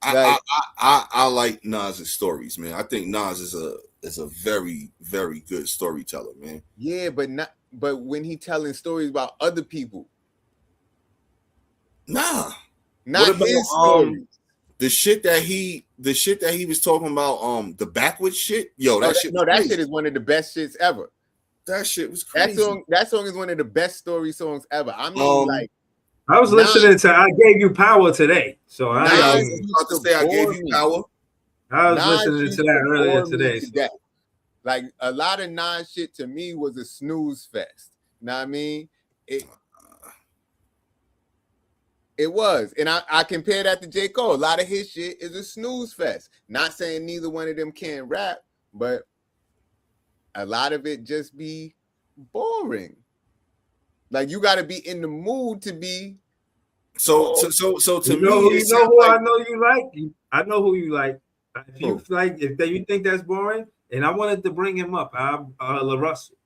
I like Nas's stories, man. I think Nas is a very, very good storyteller, man. Yeah, but when he telling stories about other people. Nah. Not his stories. The shit that he was talking about, the backwoods shit, that shit is one of the best shits ever. That shit was crazy. That song is one of the best story songs ever. I mean, like I was listening to "I Gave You Power" today, so I was about to say I gave you power. I was listening to that earlier today. Like a lot of Nas shit to me was a snooze fest. You know what I mean? It was. And I compare that to J. Cole. A lot of his shit is a snooze fest. Not saying neither one of them can rap, but a lot of it just be boring. Like you got to be in the mood to be. So to me, you know who I know you like. I know who you like. If you think that's boring, and I wanted to bring him up, La Russell.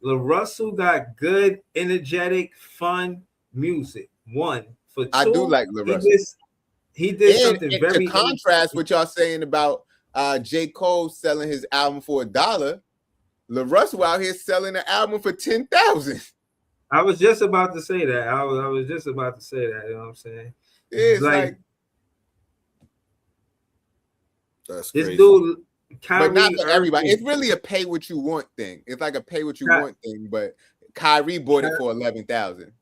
La Russell got good, energetic, fun music. One for two. I do like La Russell. He did something very. To contrast what y'all saying about J. Cole selling his album for $1, La Russell out here selling an album for 10,000. I was just about to say that. I was just about to say that. You know what I'm saying? It's like that's this crazy. dude. Kyrie but not for everybody. Irving. It's really a pay what you want thing. It's like a pay what you want thing. But Kyrie bought it for 11,000.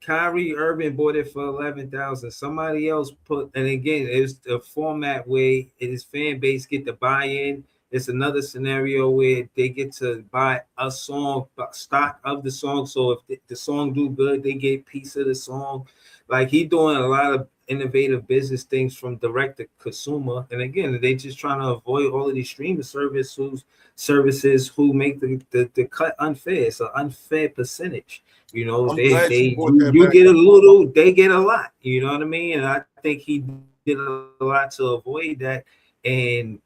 Kyrie Irving bought it for 11,000. Somebody else and again, it's a format where his fan base get to buy in. It's another scenario where they get to buy a song, stock of the song. So if the song do good, they get a piece of the song. Like he doing a lot of innovative business things from direct to consumer. And again, they just trying to avoid all of these streaming services who make the cut unfair. It's an unfair percentage. You know, you get a little, they get a lot. You know what I mean? And I think he did a lot to avoid that. And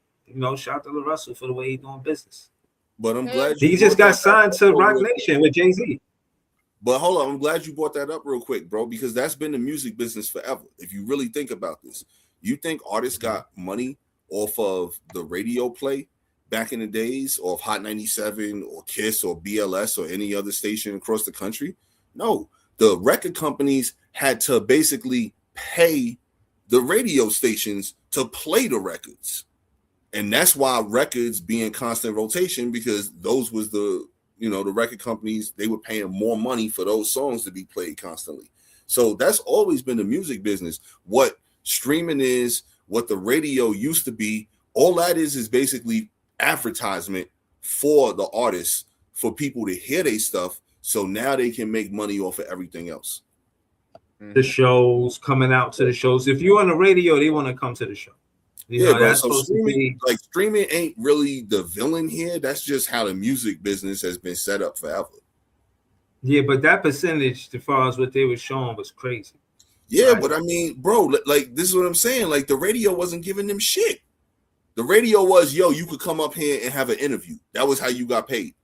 shout out to La Russell for the way he's doing business. But I'm glad he just got signed to Rock Nation with Jay-Z. But hold on, I'm glad you brought that up real quick, bro, because that's been the music business forever. If you really think about this, you think artists got money off of the radio play back in the days, or Hot 97 or KISS or BLS or any other station across the country? No, the record companies had to basically pay the radio stations to play the records. And that's why records be in constant rotation, because those was the record companies, they were paying more money for those songs to be played constantly. So that's always been the music business. What streaming is, what the radio used to be, all that is basically advertisement for the artists, for people to hear their stuff. So now they can make money off of everything else. The shows, coming out to the shows. If you're on the radio, they want to come to the show. Bro, so streaming ain't really the villain here. That's just how the music business has been set up forever. Yeah, but that percentage, as far as what they were showing, was crazy. Yeah, Right. but I mean, bro, like this is what I'm saying. Like the radio wasn't giving them shit. The radio was, yo, you could come up here and have an interview. That was how you got paid.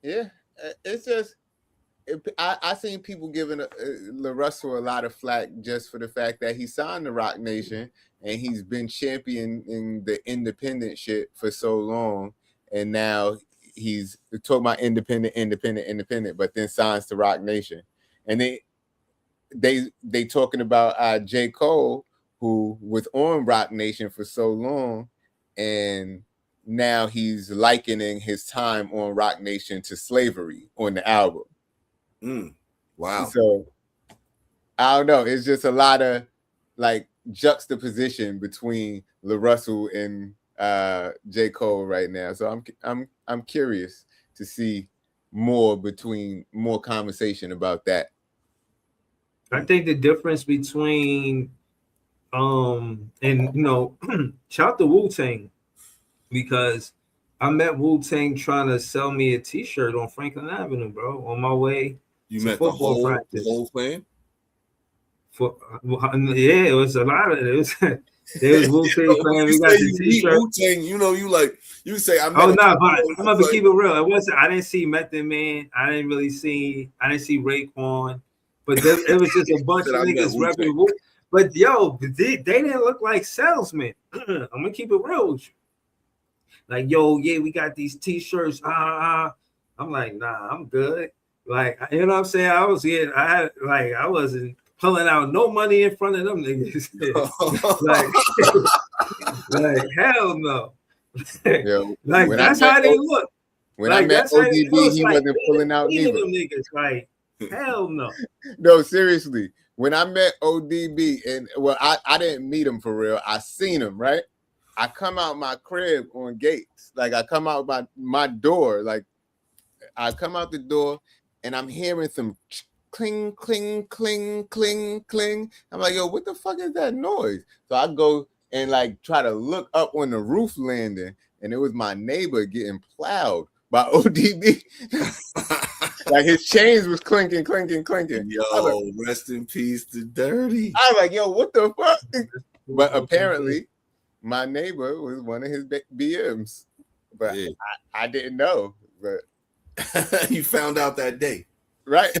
Yeah, it's just I seen people giving LaRussell a lot of flack just for the fact that he signed the Rock Nation and he's been championing the independent shit for so long, and now he's talking about independent, but then signs to Rock Nation, and they talking about J. Cole, who was on Rock Nation for so long, and now he's likening his time on Rock Nation to slavery on the album. Wow. So I don't know. It's just a lot of like juxtaposition between LaRussell and J. Cole right now. So I'm curious to see more conversation about that. I think the difference between and you know, shout out to Wu-Tang, because I met Wu-Tang trying to sell me a t-shirt on Franklin Avenue, bro, on my way You to met the football practice. whole thing? Yeah, it was a lot of it. It was there was Wu-Tang fan. We got the t-shirt. Wu-Tang, you say I met. Oh no, but I'm gonna keep it real. It wasn't. I didn't see Method Man. I didn't see Raekwon. But it was just a bunch of niggas repping Wu. But yo, they didn't look like salesmen. I'm gonna keep it real with you. Like, yo, yeah, we got these t-shirts. I'm like, nah, I'm good. Like, you know what I'm saying? I wasn't pulling out no money in front of them niggas. like hell no. Yo, like that's how they look. When I met ODB, he wasn't pulling out neither. Them niggas, like hell no. No, seriously. When I met ODB, and well, I didn't meet him for real. I seen him, right? I come out my crib on Gates. Like I come out my door. Like I come out the door and I'm hearing some cling, cling, cling, cling, cling. I'm like, yo, what the fuck is that noise? So I go and like try to look up on the roof landing, and it was my neighbor getting plowed by ODB. Like his chains was clinking, clinking, clinking. Yo, like, rest in peace to Dirty. I was like, yo, what the fuck? But apparently, my neighbor was one of his BMs. But yeah. I didn't know. But you found out that day. Right.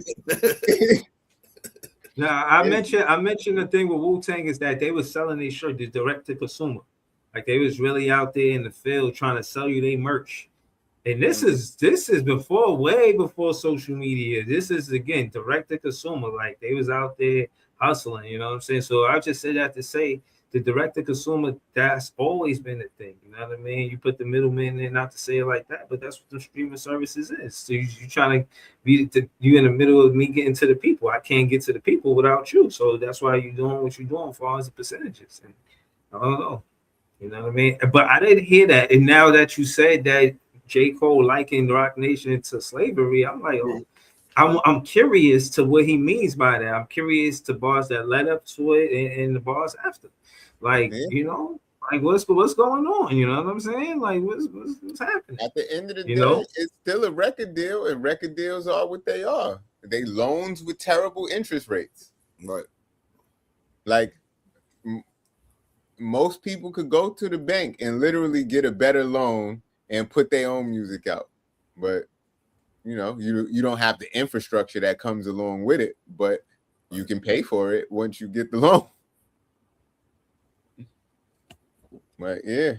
Now I mentioned the thing with Wu-Tang is that they were selling these shirts direct to consumer. Like they was really out there in the field trying to sell you their merch. And this is way before social media. This is again direct to consumer. Like they was out there hustling, you know what I'm saying? So I just said that to say the direct to consumer, that's always been the thing. You know what I mean? You put the middleman in, not to say it like that, but that's what the streaming services is. So you trying to you in the middle of me getting to the people. I can't get to the people without you. So that's why you're doing what you're doing as far as the percentages. And I don't know. You know what I mean? But I didn't hear that. And now that you said that J. Cole likened Rock Nation to slavery, I'm like, oh, I'm curious to what he means by that. I'm curious to bars that led up to it and the bars after. Like, you know, like what's going on? You know what I'm saying? Like, what's happening? At the end of the day, it's still a record deal, and record deals are what they are. They loans with terrible interest rates. Right. Like, most people could go to the bank and literally get a better loan and put their own music out. But, you know, you don't have the infrastructure that comes along with it, but you can pay for it once you get the loan. But yeah,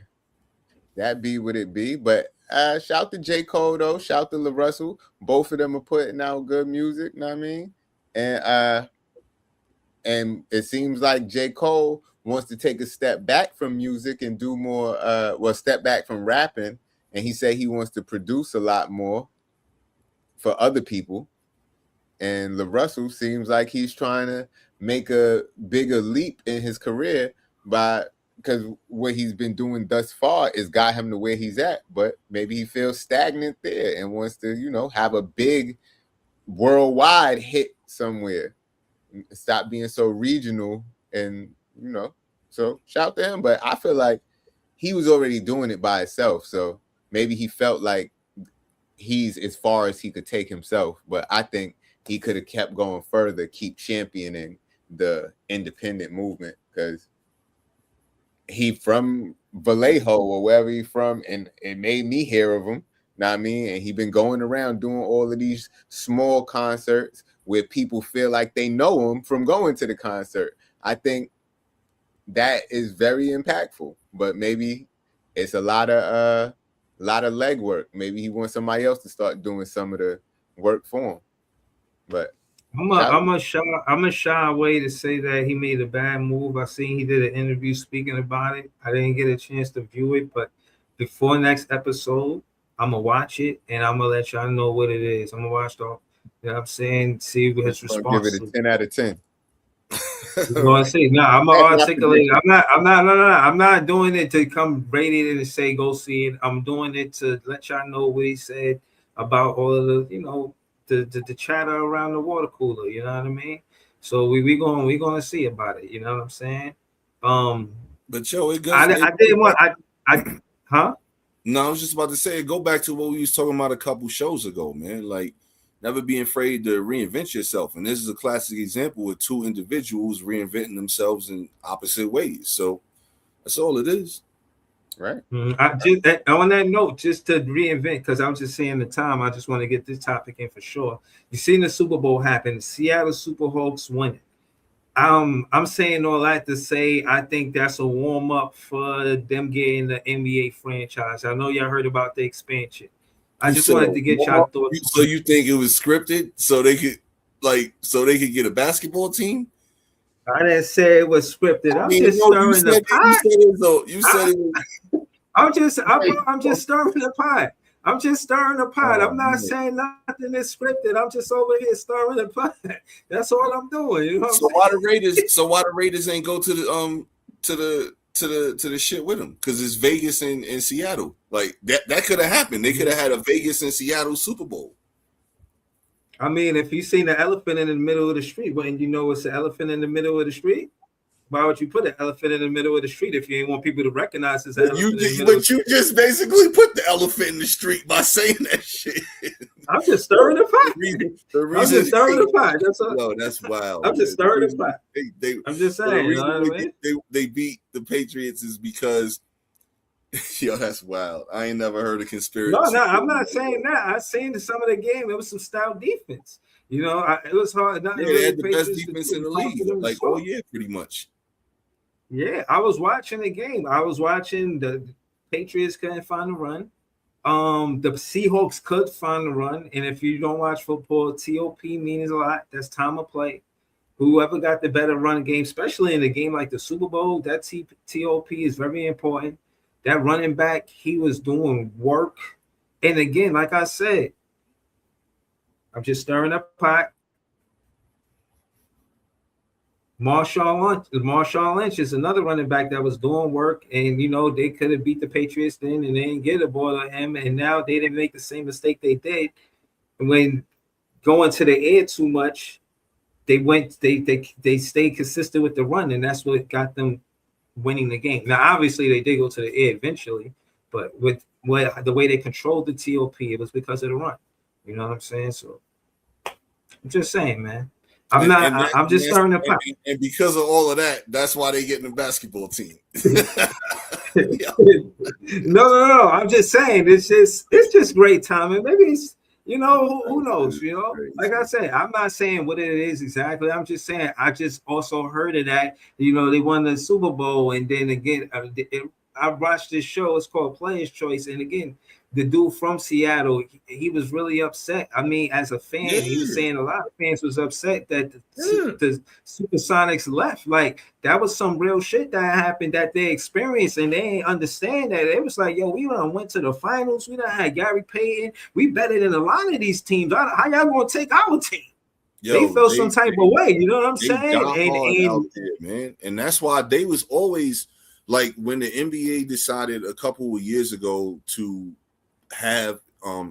that be what it be. But shout to J. Cole though, shout to LaRussell. Both of them are putting out good music, you know what I mean? And it seems like J. Cole wants to take a step back from music and do more step back from rapping. And he said he wants to produce a lot more for other people. And LaRussell seems like he's trying to make a bigger leap in his career because what he's been doing thus far is got him to where he's at, but maybe he feels stagnant there and wants to, you know, have a big worldwide hit somewhere. Stop being so regional and, you know, so shout to him. But I feel like he was already doing it by himself. So maybe he felt like he's as far as he could take himself. But I think he could have kept going further, keep championing the independent movement, because he from Vallejo or wherever he from, and it made me hear of him. Know what I mean? And he been going around doing all of these small concerts where people feel like they know him from going to the concert. I think that is very impactful, but maybe it's a lot of legwork. Maybe he wants somebody else to start doing some of the work for him. But I'm a shy away to say that he made a bad move. I seen he did an interview speaking about it. I didn't get a chance to view it, but before next episode, I'm gonna watch it and I'm gonna let y'all know what it is. I'm gonna watch the, you know what I'm saying, see what his response is. Give it a 10 out of 10. You know what I'm saying? No, I'm gonna articulate. I'm not doing it to come rated it and say go see it. I'm doing it to let y'all know what he said about all of the, you know, the chatter around the water cooler. You know what I mean? So we gonna see about it. You know what I'm saying? But yo, it goes. I didn't want huh? No, I was just about to say, go back to what we was talking about a couple shows ago, man. Like, never be afraid to reinvent yourself. And this is a classic example with two individuals reinventing themselves in opposite ways. So that's all it is. Right. I just on that note, just to reinvent, because I'm just saying the time, I just want to get this topic in for sure. You seen the Super Bowl happen, Seattle Superhawks winning. I'm saying all that to say I think that's a warm up for them getting the NBA franchise. I know y'all heard about the expansion. I just wanted to get y'all thoughts. So you think it was scripted so they could get a basketball team? I didn't say it was scripted. I'm just stirring the pot. You said it was. I'm just stirring the pot. I'm just stirring the pot. I'm not saying nothing is scripted. I'm just over here stirring the pot. That's all I'm doing. You know so why the Raiders ain't go to the shit with them? Because it's Vegas and Seattle. Like that could have happened. They could have had a Vegas and Seattle Super Bowl. I mean, if you seen the elephant in the middle of the street, wouldn't you know it's the elephant in the middle of the street? Why would you put an elephant in the middle of the street if you ain't want people to recognize it's an elephant in the middle? But you just basically put the elephant in the street by saying that shit. I'm just stirring the pot. I'm just stirring the pot. That's all. No, that's wild. I'm just stirring the pot. I'm just saying. The reason they beat the Patriots is because, yo, that's wild. I ain't never heard a conspiracy. No, I'm not saying that. I seen some of the game. It was some stout defense. You know, it was hard. They had the best defense in the league, like all year, pretty much. Yeah, I was watching the game. I was watching the Patriots couldn't find the run. The Seahawks could find the run. And if you don't watch football, TOP means a lot. That's time of play. Whoever got the better run game, especially in a game like the Super Bowl, that TOP is very important. That running back, he was doing work. And again, like I said, I'm just stirring up pot. Marshawn Lynch is another running back that was doing work, and you know they could have beat the Patriots then, and they didn't get a ball on him, and now they didn't make the same mistake they did when going to the air too much. They stayed consistent with the run, and that's what got them winning the game. Now, obviously, they did go to the air eventually, but with the way they controlled the TOP, it was because of the run. You know what I'm saying? So I'm just saying, man. I'm just stirring the pot. And because of all of that, that's why they getting the basketball team. No. I'm just saying it's just great timing. Maybe it's, you know, who knows, you know? Like I said, I'm not saying what it is exactly. I'm just saying I just also heard of that. You know, they won the Super Bowl, and then again, I watched this show. It's called Player's Choice, and again, the dude from Seattle, he was really upset. I mean, as a fan, he was saying a lot of fans was upset that the Supersonics left. Like, that was some real shit that happened that they experienced, and they didn't understand that. It was like, yo, we done went to the finals. We done had Gary Payton. We better than a lot of these teams. How y'all gonna take our team? They felt some type of way. You know what I'm saying? Out there, man. And that's why they was always, like, when the NBA decided a couple of years ago to have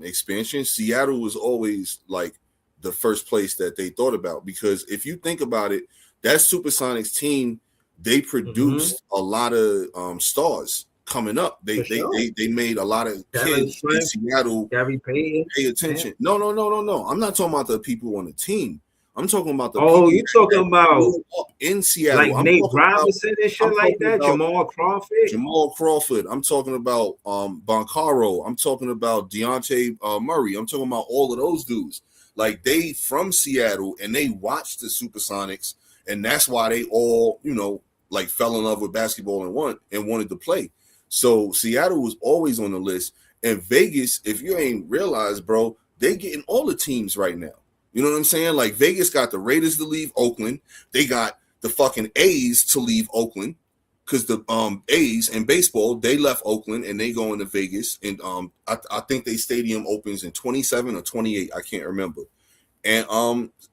expansion, Seattle was always like the first place that they thought about, because if you think about it, that Supersonics team, they produced a lot of stars. coming up. They made a lot of kids in Seattle pay attention. No. I'm not talking about the people on the team. I'm talking about the people. You talking about in Seattle? Like Nate Robinson and shit like that. Jamal Crawford. I'm talking about Boncaro. I'm talking about Deontay Murray. I'm talking about all of those dudes. Like they from Seattle and they watched the Supersonics, and that's why they all like fell in love with basketball and wanted to play. So Seattle was always on the list, and Vegas. If you ain't realized, bro, they getting all the teams right now. You know what I'm saying? Like Vegas got the Raiders to leave Oakland. They got the fucking A's to leave Oakland because the A's in baseball, they left Oakland and they going to Vegas. And I think they stadium opens in 27 or 28. I can't remember. And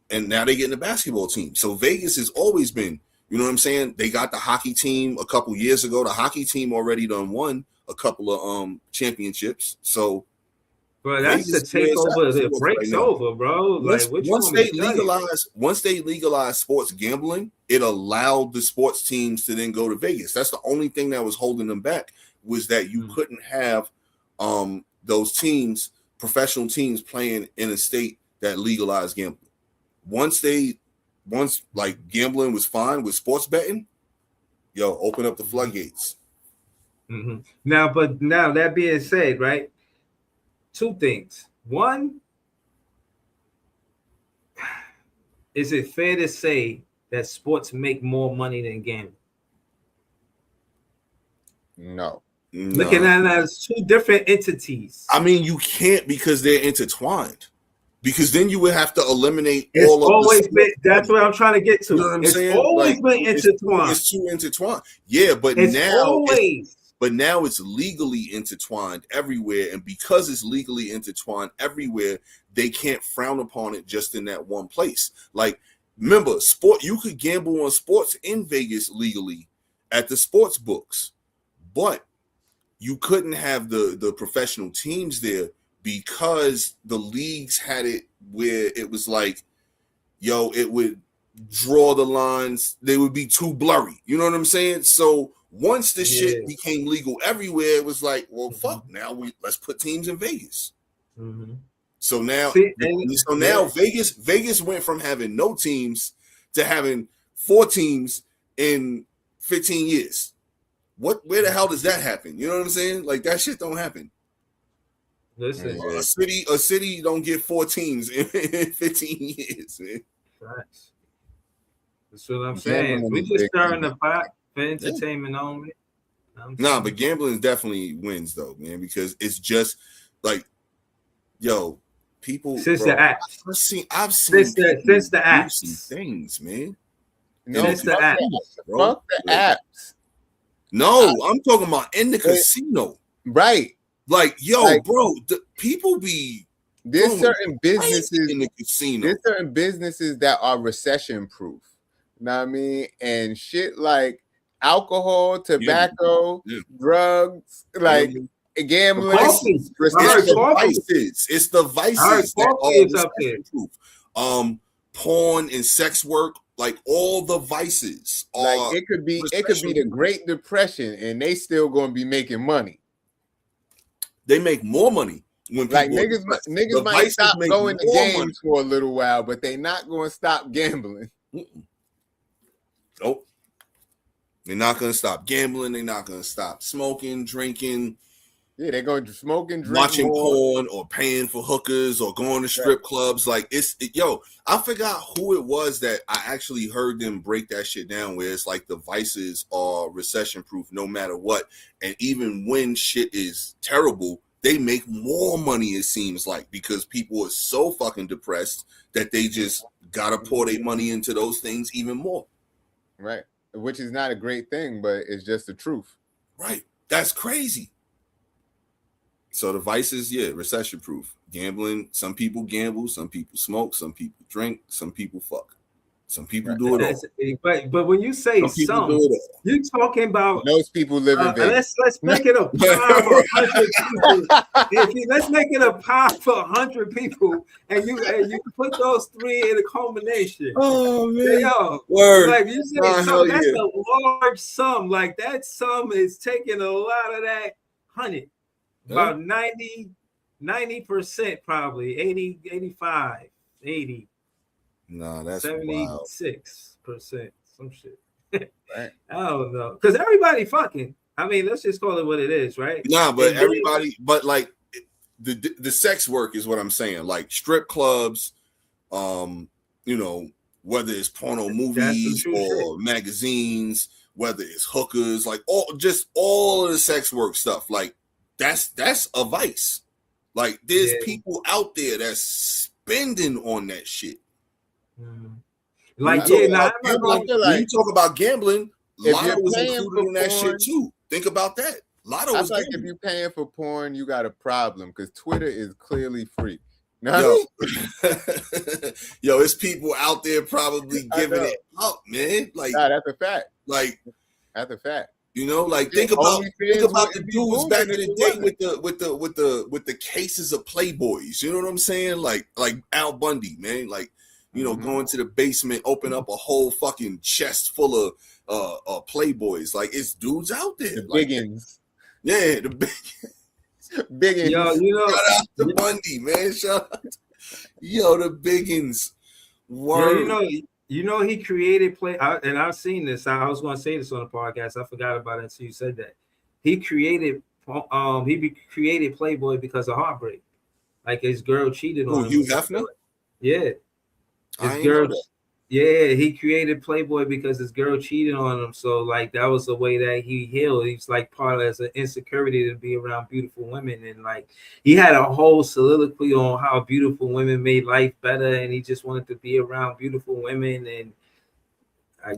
now they getting the basketball team. So Vegas has always been, you know what I'm saying? They got the hockey team a couple years ago. The hockey team already done won a couple of championships. So bro, that's the takeover that breaks over, bro. Like once they legalized sports gambling, it allowed the sports teams to then go to Vegas. That's the only thing that was holding them back, was that you couldn't have those teams, professional teams, playing in a state that legalized gambling. Once like gambling was fine with sports betting, open up the floodgates. Mm-hmm. Now that being said, right? Two things. One, is it fair to say that sports make more money than gambling? No. Looking at it as two different entities. I mean, you can't, because they're intertwined. Because then you would have to eliminate that's what I'm trying to get to. You know what I'm saying? Always been intertwined. It's too intertwined. Yeah, but now it's legally intertwined everywhere. And because it's legally intertwined everywhere, they can't frown upon it just in that one place. Like, remember, you could gamble on sports in Vegas legally at the sports books, but you couldn't have the professional teams there because the leagues had it where it was like, it would draw the lines. They would be too blurry. You know what I'm saying? So once the shit became legal everywhere, it was like, well, fuck. Now let's put teams in Vegas. Mm-hmm. So now, Vegas went from having no teams to having 4 teams in 15 years. Where the hell does that happen? You know what I'm saying? Like, that shit don't happen. Listen, a city don't get 4 teams in 15 years, man. Right. That's what I'm saying. We just stirring the pot for entertainment only. But gambling definitely wins though, man, because it's just like, people. Since the apps, I've seen since the apps things, man. Since the apps, fuck the apps. No, I'm talking about in the casino, right? Like, bro, people be. There's certain businesses in the casino. There's certain businesses that are recession proof. You know what I mean? And shit like alcohol, tobacco, drugs, like gambling. It's the vices that are recession proof. Porn and sex work, like all the vices. Like it could be the Great Depression, and they still gonna be making money. They make more money when like niggas might stop going to games for a little while, but they not going to stop gambling. Nope. They're not going to stop gambling. They're not going to stop smoking, drinking. Yeah, they're going to smoke and drink, watching porn, or paying for hookers, or going to strip clubs. Like I forgot who it was that I actually heard them break that shit down. Where it's like the vices are recession proof, no matter what, and even when shit is terrible, they make more money. It seems like, because people are so fucking depressed that they just gotta pour their money into those things even more. Right, which is not a great thing, but it's just the truth. Right, that's crazy. So the vices, recession proof. Gambling, some people gamble, some people smoke, some people drink, some people fuck. Some people do it all. But when you say some people do it all. you're talking about Those people live in Vegas. Let's make it a pie for 100 people. Let's make it a pie for 100 people, and you put those three in a culmination. Oh man, yo, word. Like you said, that's a large sum. Like that sum is taking a lot of that 100, about 90%, probably 80, 85, 80. No, that's 76%, some shit. Right. I don't know, because everybody fucking. I mean, let's just call it what it is, right? Nah, but everybody, but like the sex work is what I'm saying. Like strip clubs, you know, whether it's porno movies or magazines, whether it's hookers, like all of the sex work stuff. Like that's a vice. Like there's people out there that's spending on that shit. Like, when you talk about gambling, Lotto was included in that shit too. Think about that. Lotto was like, if you're paying for porn, you got a problem because Twitter is clearly free. Yo, it's people out there probably giving it up, man. Like, that's a fact. Like, that's a fact. You know, like think about the dudes back in the day with the cases of Playboys. You know what I'm saying? Like Al Bundy, man. Like, you know, going to the basement, open up a whole fucking chest full of Playboys. Like, it's dudes out there. The like, biggins. Yeah, the biggins. Biggins. Yo, you know, shout out to Bundy, man. Shout out the biggins. Word. Yo, you know, he created and I've seen this. I was going to say this on the podcast. I forgot about it until you said that. He created Playboy because of heartbreak. Like his girl cheated on him. Hugh Hefner? Yeah. His girl. Yeah, he created Playboy because his girl cheated on him. So like that was the way that he healed. He's like part of as an insecurity to be around beautiful women, and like he had a whole soliloquy on how beautiful women made life better, and he just wanted to be around beautiful women. And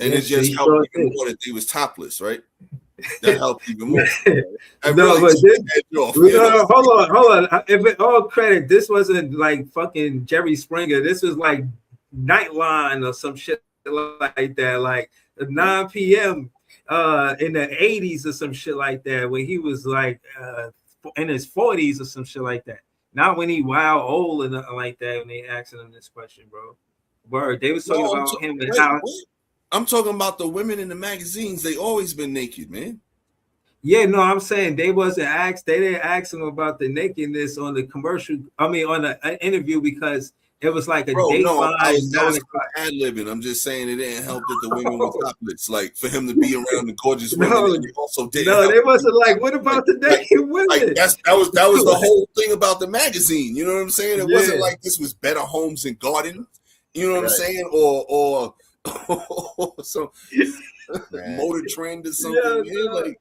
it just helped even more that he was topless, right? That helped even more. Hold on. If it all credit, this wasn't like fucking Jerry Springer. This was like Nightline or some shit like that, like 9 p.m. In the 80s or some shit like that, when he was like in his 40s or some shit like that. Not when he wild old and nothing like that. When they asking him this question, bro. Word, they was talking about him and how. I'm talking about the women in the magazines. They always been naked, man. Yeah, no, I'm saying they wasn't asked. They didn't ask him about the nakedness on the commercial. I mean, on the interview because. It was like a day I was ad-libbing. I'm just saying it didn't help that the women were topless. Like for him to be around the gorgeous women, it also didn't. No, they wasn't like. What about the naked women? Like that was the whole thing about the magazine. You know what I'm saying? It wasn't like this was Better Homes and Gardens. You know what I'm saying? Or some Motor Trend or something.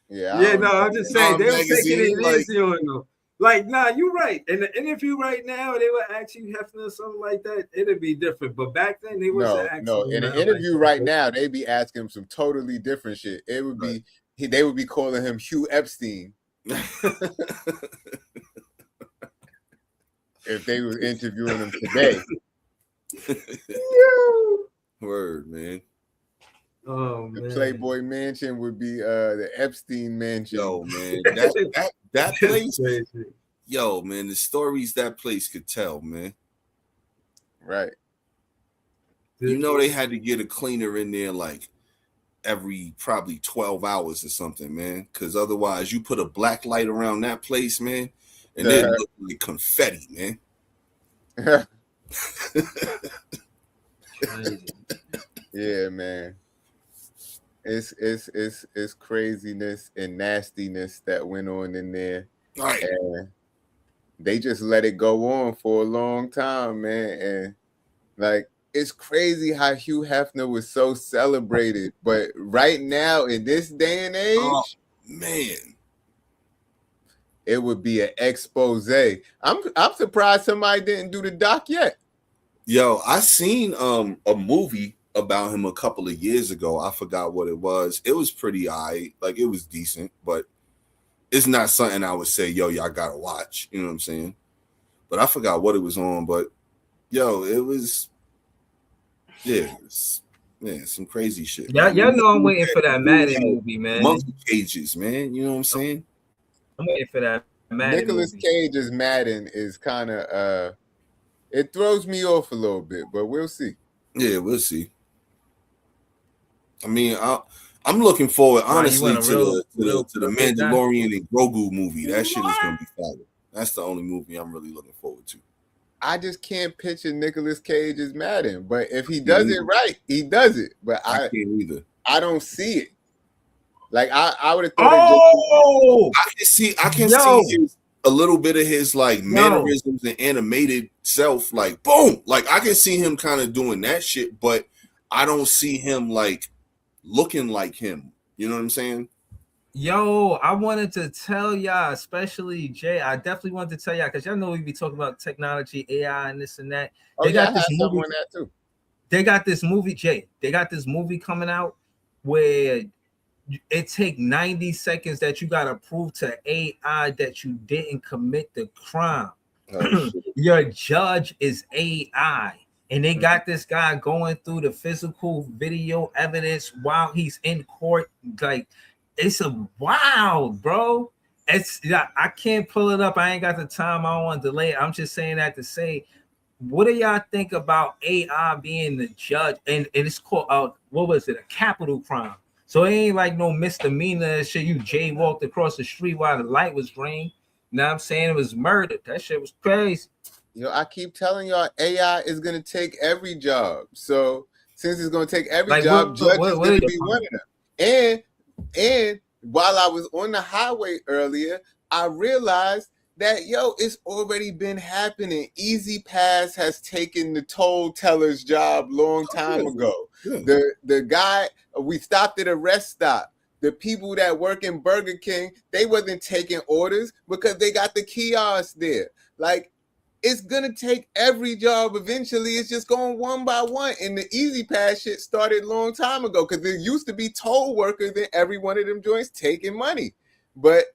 No, I'm just saying they were taking it easy on them. Like, nah, you're right. In the interview right now, they would actually have to something like that. It'd be different. But back then, they wasn't asking. No, in an interview right now, they'd be asking him some totally different shit. It would be they would be calling him Hugh Epstein. If they were interviewing him today. Word, man. Oh man. The Playboy Mansion would be the Epstein Mansion. Yo, man, that place. Yo, man, the stories that place could tell, man. Right. You know they had to get a cleaner in there like every probably 12 hours or something, man. Because otherwise, you put a black light around that place, man, and it looked like confetti, man. Yeah, man. It's craziness and nastiness that went on in there. Right. And they just let it go on for a long time, man. And like it's crazy how Hugh Hefner was so celebrated, but right now in this day and age, man, it would be an expose. I'm surprised somebody didn't do the doc yet. Yo, I seen a movie about him a couple of years ago. I forgot what it was. It was pretty like it was decent, but it's not something I would say, yo, y'all gotta watch. You know what I'm saying? But I forgot what it was on. But yo, it was Yeah, some crazy shit. Y'all Man. know I'm waiting for that Madden movie, man. Monkey cages, man. You know what I'm saying? I'm waiting for that Madden Nicolas movie. Cage's Madden is kind of it throws me off a little bit, but we'll see. Yeah, we'll see. I mean, I'm looking forward honestly to the Mandalorian and Grogu movie. That shit is gonna be fire. That's the only movie I'm really looking forward to. I just can't picture Nicolas Cage as Madden, but if he does it right, he does it. But I can't either. I don't see it. Like I would have thought. I can see a little bit of his like mannerisms and animated self. Like boom, like I can see him kind of doing that shit, but I don't see him like looking like him. You know what I'm saying? Yo, I wanted to tell y'all, especially Jay. I definitely wanted to tell y'all because y'all know we be talking about technology, AI, and this and that. They got this movie on that too. They got this movie, Jay. They got this movie coming out where it take 90 seconds that you gotta prove to AI that you didn't commit the crime. Oh, your judge is AI. And they got this guy going through the physical video evidence while he's in court. Like, it's a wild, bro. It's I can't pull it up. I ain't got the time. I don't want to delay it. I'm just saying that to say, what do y'all think about AI being the judge? And it's called what was it? A capital crime. So it ain't like no misdemeanor shit. You jaywalked across the street while the light was green. You know what I'm saying? It was murder. That shit was crazy. You know, I keep telling y'all AI is gonna take every job. So since it's gonna take every job, judge is gonna be one of them. And while I was on the highway earlier, I realized that it's already been happening. Easy Pass has taken the toll teller's job long time ago. Yeah. The guy, we stopped at a rest stop. The people that work in Burger King, they wasn't taking orders because they got the kiosk there. Like, it's gonna take every job eventually. It's just going one by one. And the Easy Pass shit started a long time ago because there used to be toll workers in every one of them joints taking money. But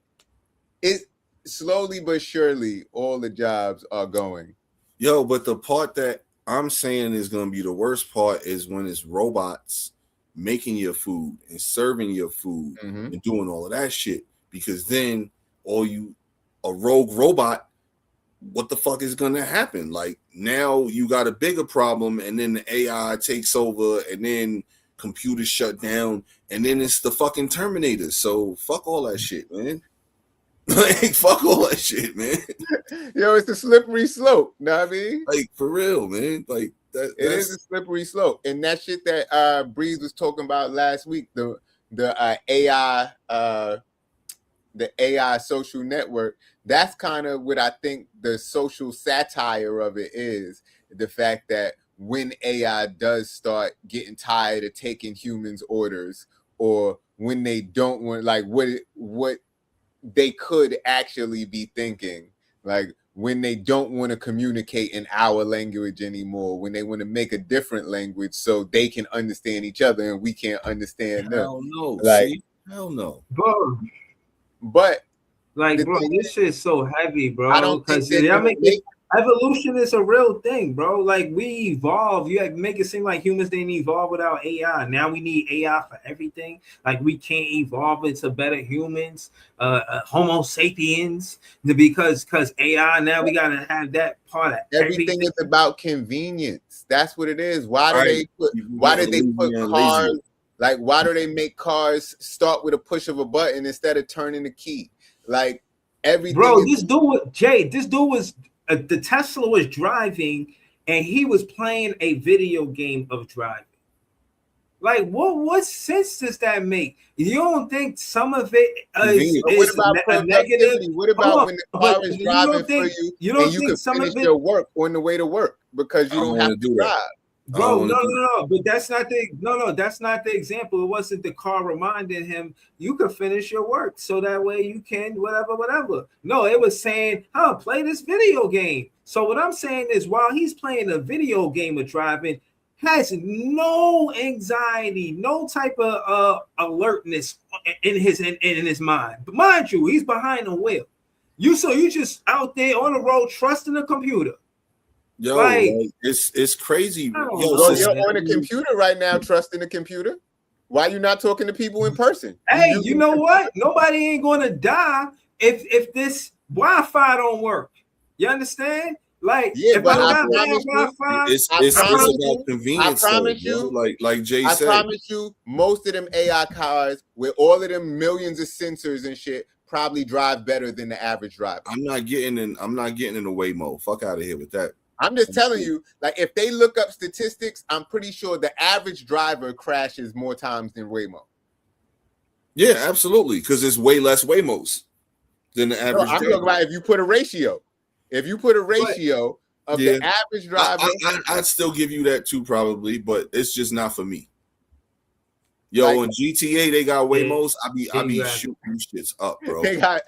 it slowly but surely all the jobs are going. Yo, but the part that I'm saying is gonna be the worst part is when it's robots making your food and serving your food and doing all of that shit. Because then a rogue robot, what the fuck is gonna happen? Like now you got a bigger problem, and then the AI takes over, and then computers shut down, and then it's the fucking Terminator. So fuck all that shit, man. Like fuck all that shit, man. It's a slippery slope. Know what I mean? Like for real, man. Like that. It is a slippery slope, and that shit that Breeze was talking about last week, the AI. The AI social network, that's kind of what I think the social satire of it is. The fact that when AI does start getting tired of taking humans' orders, or when they don't want, like what they could actually be thinking, like when they don't want to communicate in our language anymore, when they want to make a different language so they can understand each other and we can't understand them. Hell no. Like, see? Hell no. Bro. But like, bro, this shit is so heavy, bro. I don't think evolution is a real thing, bro. Like we evolve. You make it seem like humans didn't evolve without AI. Now we need AI for everything. Like we can't evolve into better humans, Homo sapiens, because AI. Now we gotta have that part of everything. Is about convenience. That's what it is. Why do they put cars? Like, why do they make cars start with a push of a button instead of turning the key? Like, everything. Bro, this dude was the Tesla was driving and he was playing a video game of driving. Like, what sense does that make? You don't think some of it is a negative? What about when the car is driving for you and you can finish your work on the way to work because you don't have to drive? Bro, no, but that's not the example. It wasn't the car reminding him you could finish your work so that way you can whatever. No, it was saying, play this video game. So what I'm saying is while he's playing a video game of driving, has no anxiety, no type of alertness in his mind. But mind you, he's behind the wheel. You just out there on the road trusting the computer. Yo, Like, it's crazy. I don't Yo, know, You're man. on a computer right now, trusting the computer. Why you not talking to people in person? Hey, you know what? Nobody ain't gonna die if this Wi-Fi don't work. You understand? Like, Yeah, if but I don't I got bad promise you, Wi-Fi, it's I it's promise about you, convenience. I promise though, bro. you, like Jay I said. promise you, most of them AI cars with all of them millions of sensors and shit probably drive better than the average driver. I'm not getting in the Waymo. Fuck out of here with that. I'm just telling you, like, if they look up statistics, I'm pretty sure the average driver crashes more times than Waymo. Yeah, absolutely, because there's way less Waymos than the average. I'm talking about if you put a ratio. If you put a ratio of the average driver, I'd still give you that too, probably, but it's just not for me. Yo, like, on GTA they got Waymos. I be shooting them shits up, bro. They got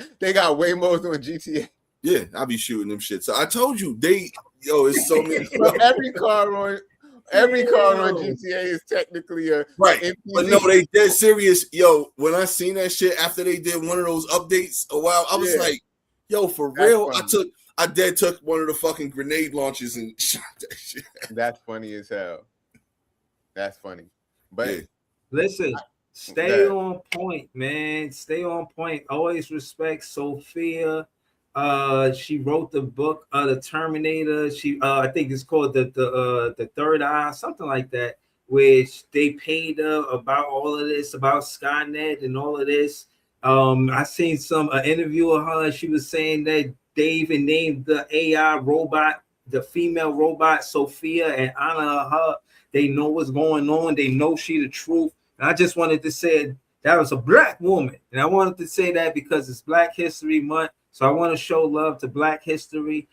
Waymos on GTA. Yeah, I be shooting them shits. So I told you it's so many. every car on GTA is technically a right. NPC. But no, they dead serious. Yo, when I seen that shit after they did one of those updates a while, I was like, yo, for real? Funny. I took one of the fucking grenade launchers and shot that shit. That's funny as hell. That's funny. But yeah. Listen, stay on point, man. Stay on point. Always respect Sophia. She wrote the book, The Terminator. She, I think it's called the Third Eye, something like that, which they paid her about all of this, about Skynet and all of this. I seen some interview of her. She was saying that they even named the AI robot, the female robot, Sophia, and honor her. They know what's going on. They know she the truth. And I just wanted to say that was a black woman. And I wanted to say that because it's Black History Month. So I want to show love to Black history.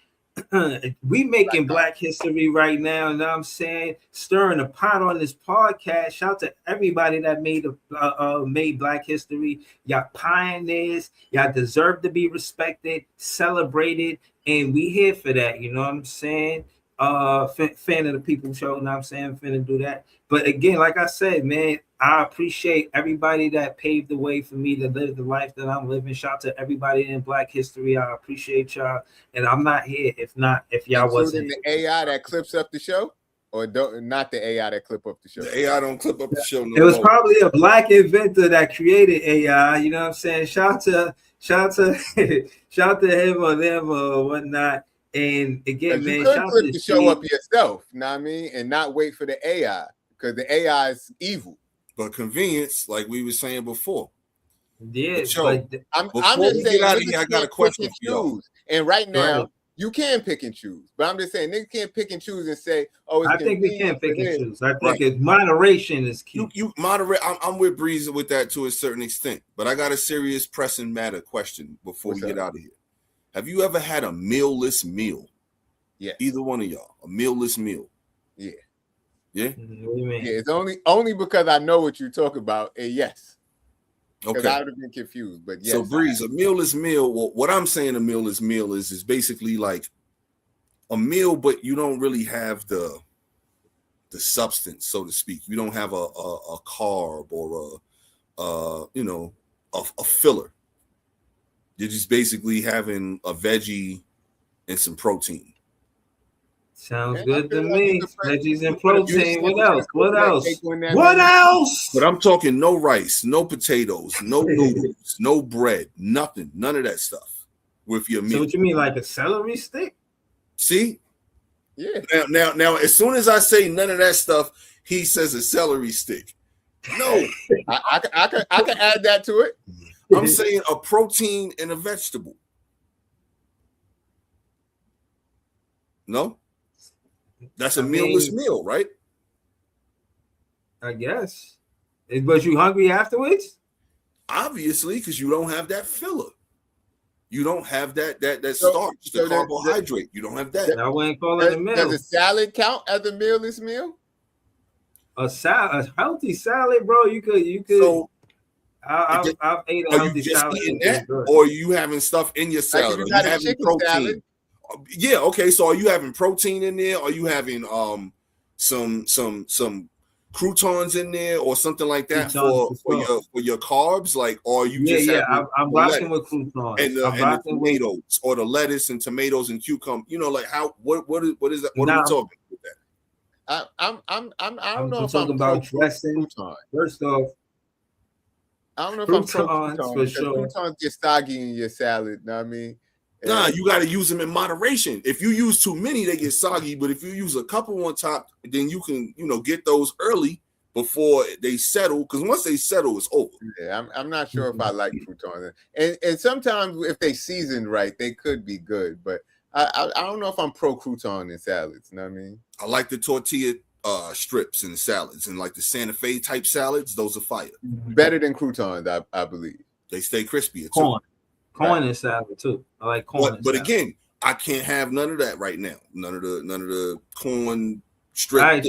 We making Black history right now. You know what I'm saying? Stirring the pot on this podcast. Shout out to everybody that made Black history. Y'all pioneers. Y'all deserve to be respected, celebrated, and we here for that. You know what I'm saying? Fan of the People Show. You know what I'm saying? Finna do that. But again, like I said, man, I appreciate everybody that paved the way for me to live the life that I'm living. Shout out to everybody in Black history. I appreciate y'all. And I'm not here if y'all wasn't the AI that clips up the show, or not the AI that clip up the show. The AI don't clip up the show. No, it was probably a Black inventor that created AI. You know what I'm saying? Shout out to him or them or whatnot. And again, man, you could clip the show up yourself, you know what I mean, and not wait for the AI, because the AI is evil. But convenience, like we were saying before. Yeah, but I'm just saying, I got a question for you. And right now, you can pick and choose. But I'm just saying, niggas can't pick and choose and say, "Oh, it's I think we can pick and choose. I think it's moderation is key. You moderate. I'm with Breeze with that to a certain extent. But I got a serious pressing matter question before we get out of here. Have you ever had a meal-less meal? Yeah. Either one of y'all, a meal-less meal. Yeah. Yeah. What do you mean? Yeah, it's only because I know what you talk about. And yes. Okay. I would have been confused, but yes. So Breeze, a meal-less meal. Well, what I'm saying a meal-less meal is basically like a meal, but you don't really have the substance, so to speak. You don't have a carb or a filler. You're just basically having a veggie and some protein. Sounds good to me. Veggies and protein. What else? What else? What else? But I'm talking no rice, no potatoes, no noodles, no bread, nothing, none of that stuff with your meal. So what you mean, like a celery stick? See? Yeah. Now, as soon as I say none of that stuff, he says a celery stick. No, I can add that to it. I'm saying a protein and a vegetable. No? That's a mealless meal, right? I guess. Was you hungry afterwards? Obviously, because you don't have that filler. You don't have that starch, the carbohydrate. You don't have that. I wouldn't call it a meal. Does a salad count as a mealless meal? A healthy salad, bro. You could. So, I've ate a healthy salad. Or are you having stuff in your salad? Like you having protein? Salad? Yeah, okay. So are you having protein in there? Are you having some croutons in there or something like that Croutons for your carbs, like, or you Yeah, just yeah. have I'm rocking with croutons. and the tomatoes or the lettuce and tomatoes and cucumber. You know, like how what is that? What are we talking with that? I don't know if talking I'm about dressing. crouton. First off, I don't know if I'm pro croutons crouton. for sure. Croutons get soggy in your salad. You know what I mean? Nah, you got to use them in moderation. If you use too many, they get soggy. But if you use a couple on top, then you can, get those early before they settle. Because once they settle, it's over. Yeah, I'm not sure if I like croutons. And sometimes if they seasoned right, they could be good. But I don't know if I'm pro crouton in salads. You know what I mean? I like the tortilla strips in the salads, and like the Santa Fe type salads. Those are fire. Better than croutons, I believe. They stay crispier too. Corn and salad too. I like corn. But again, I can't have none of that right now. None of the corn strip. All right,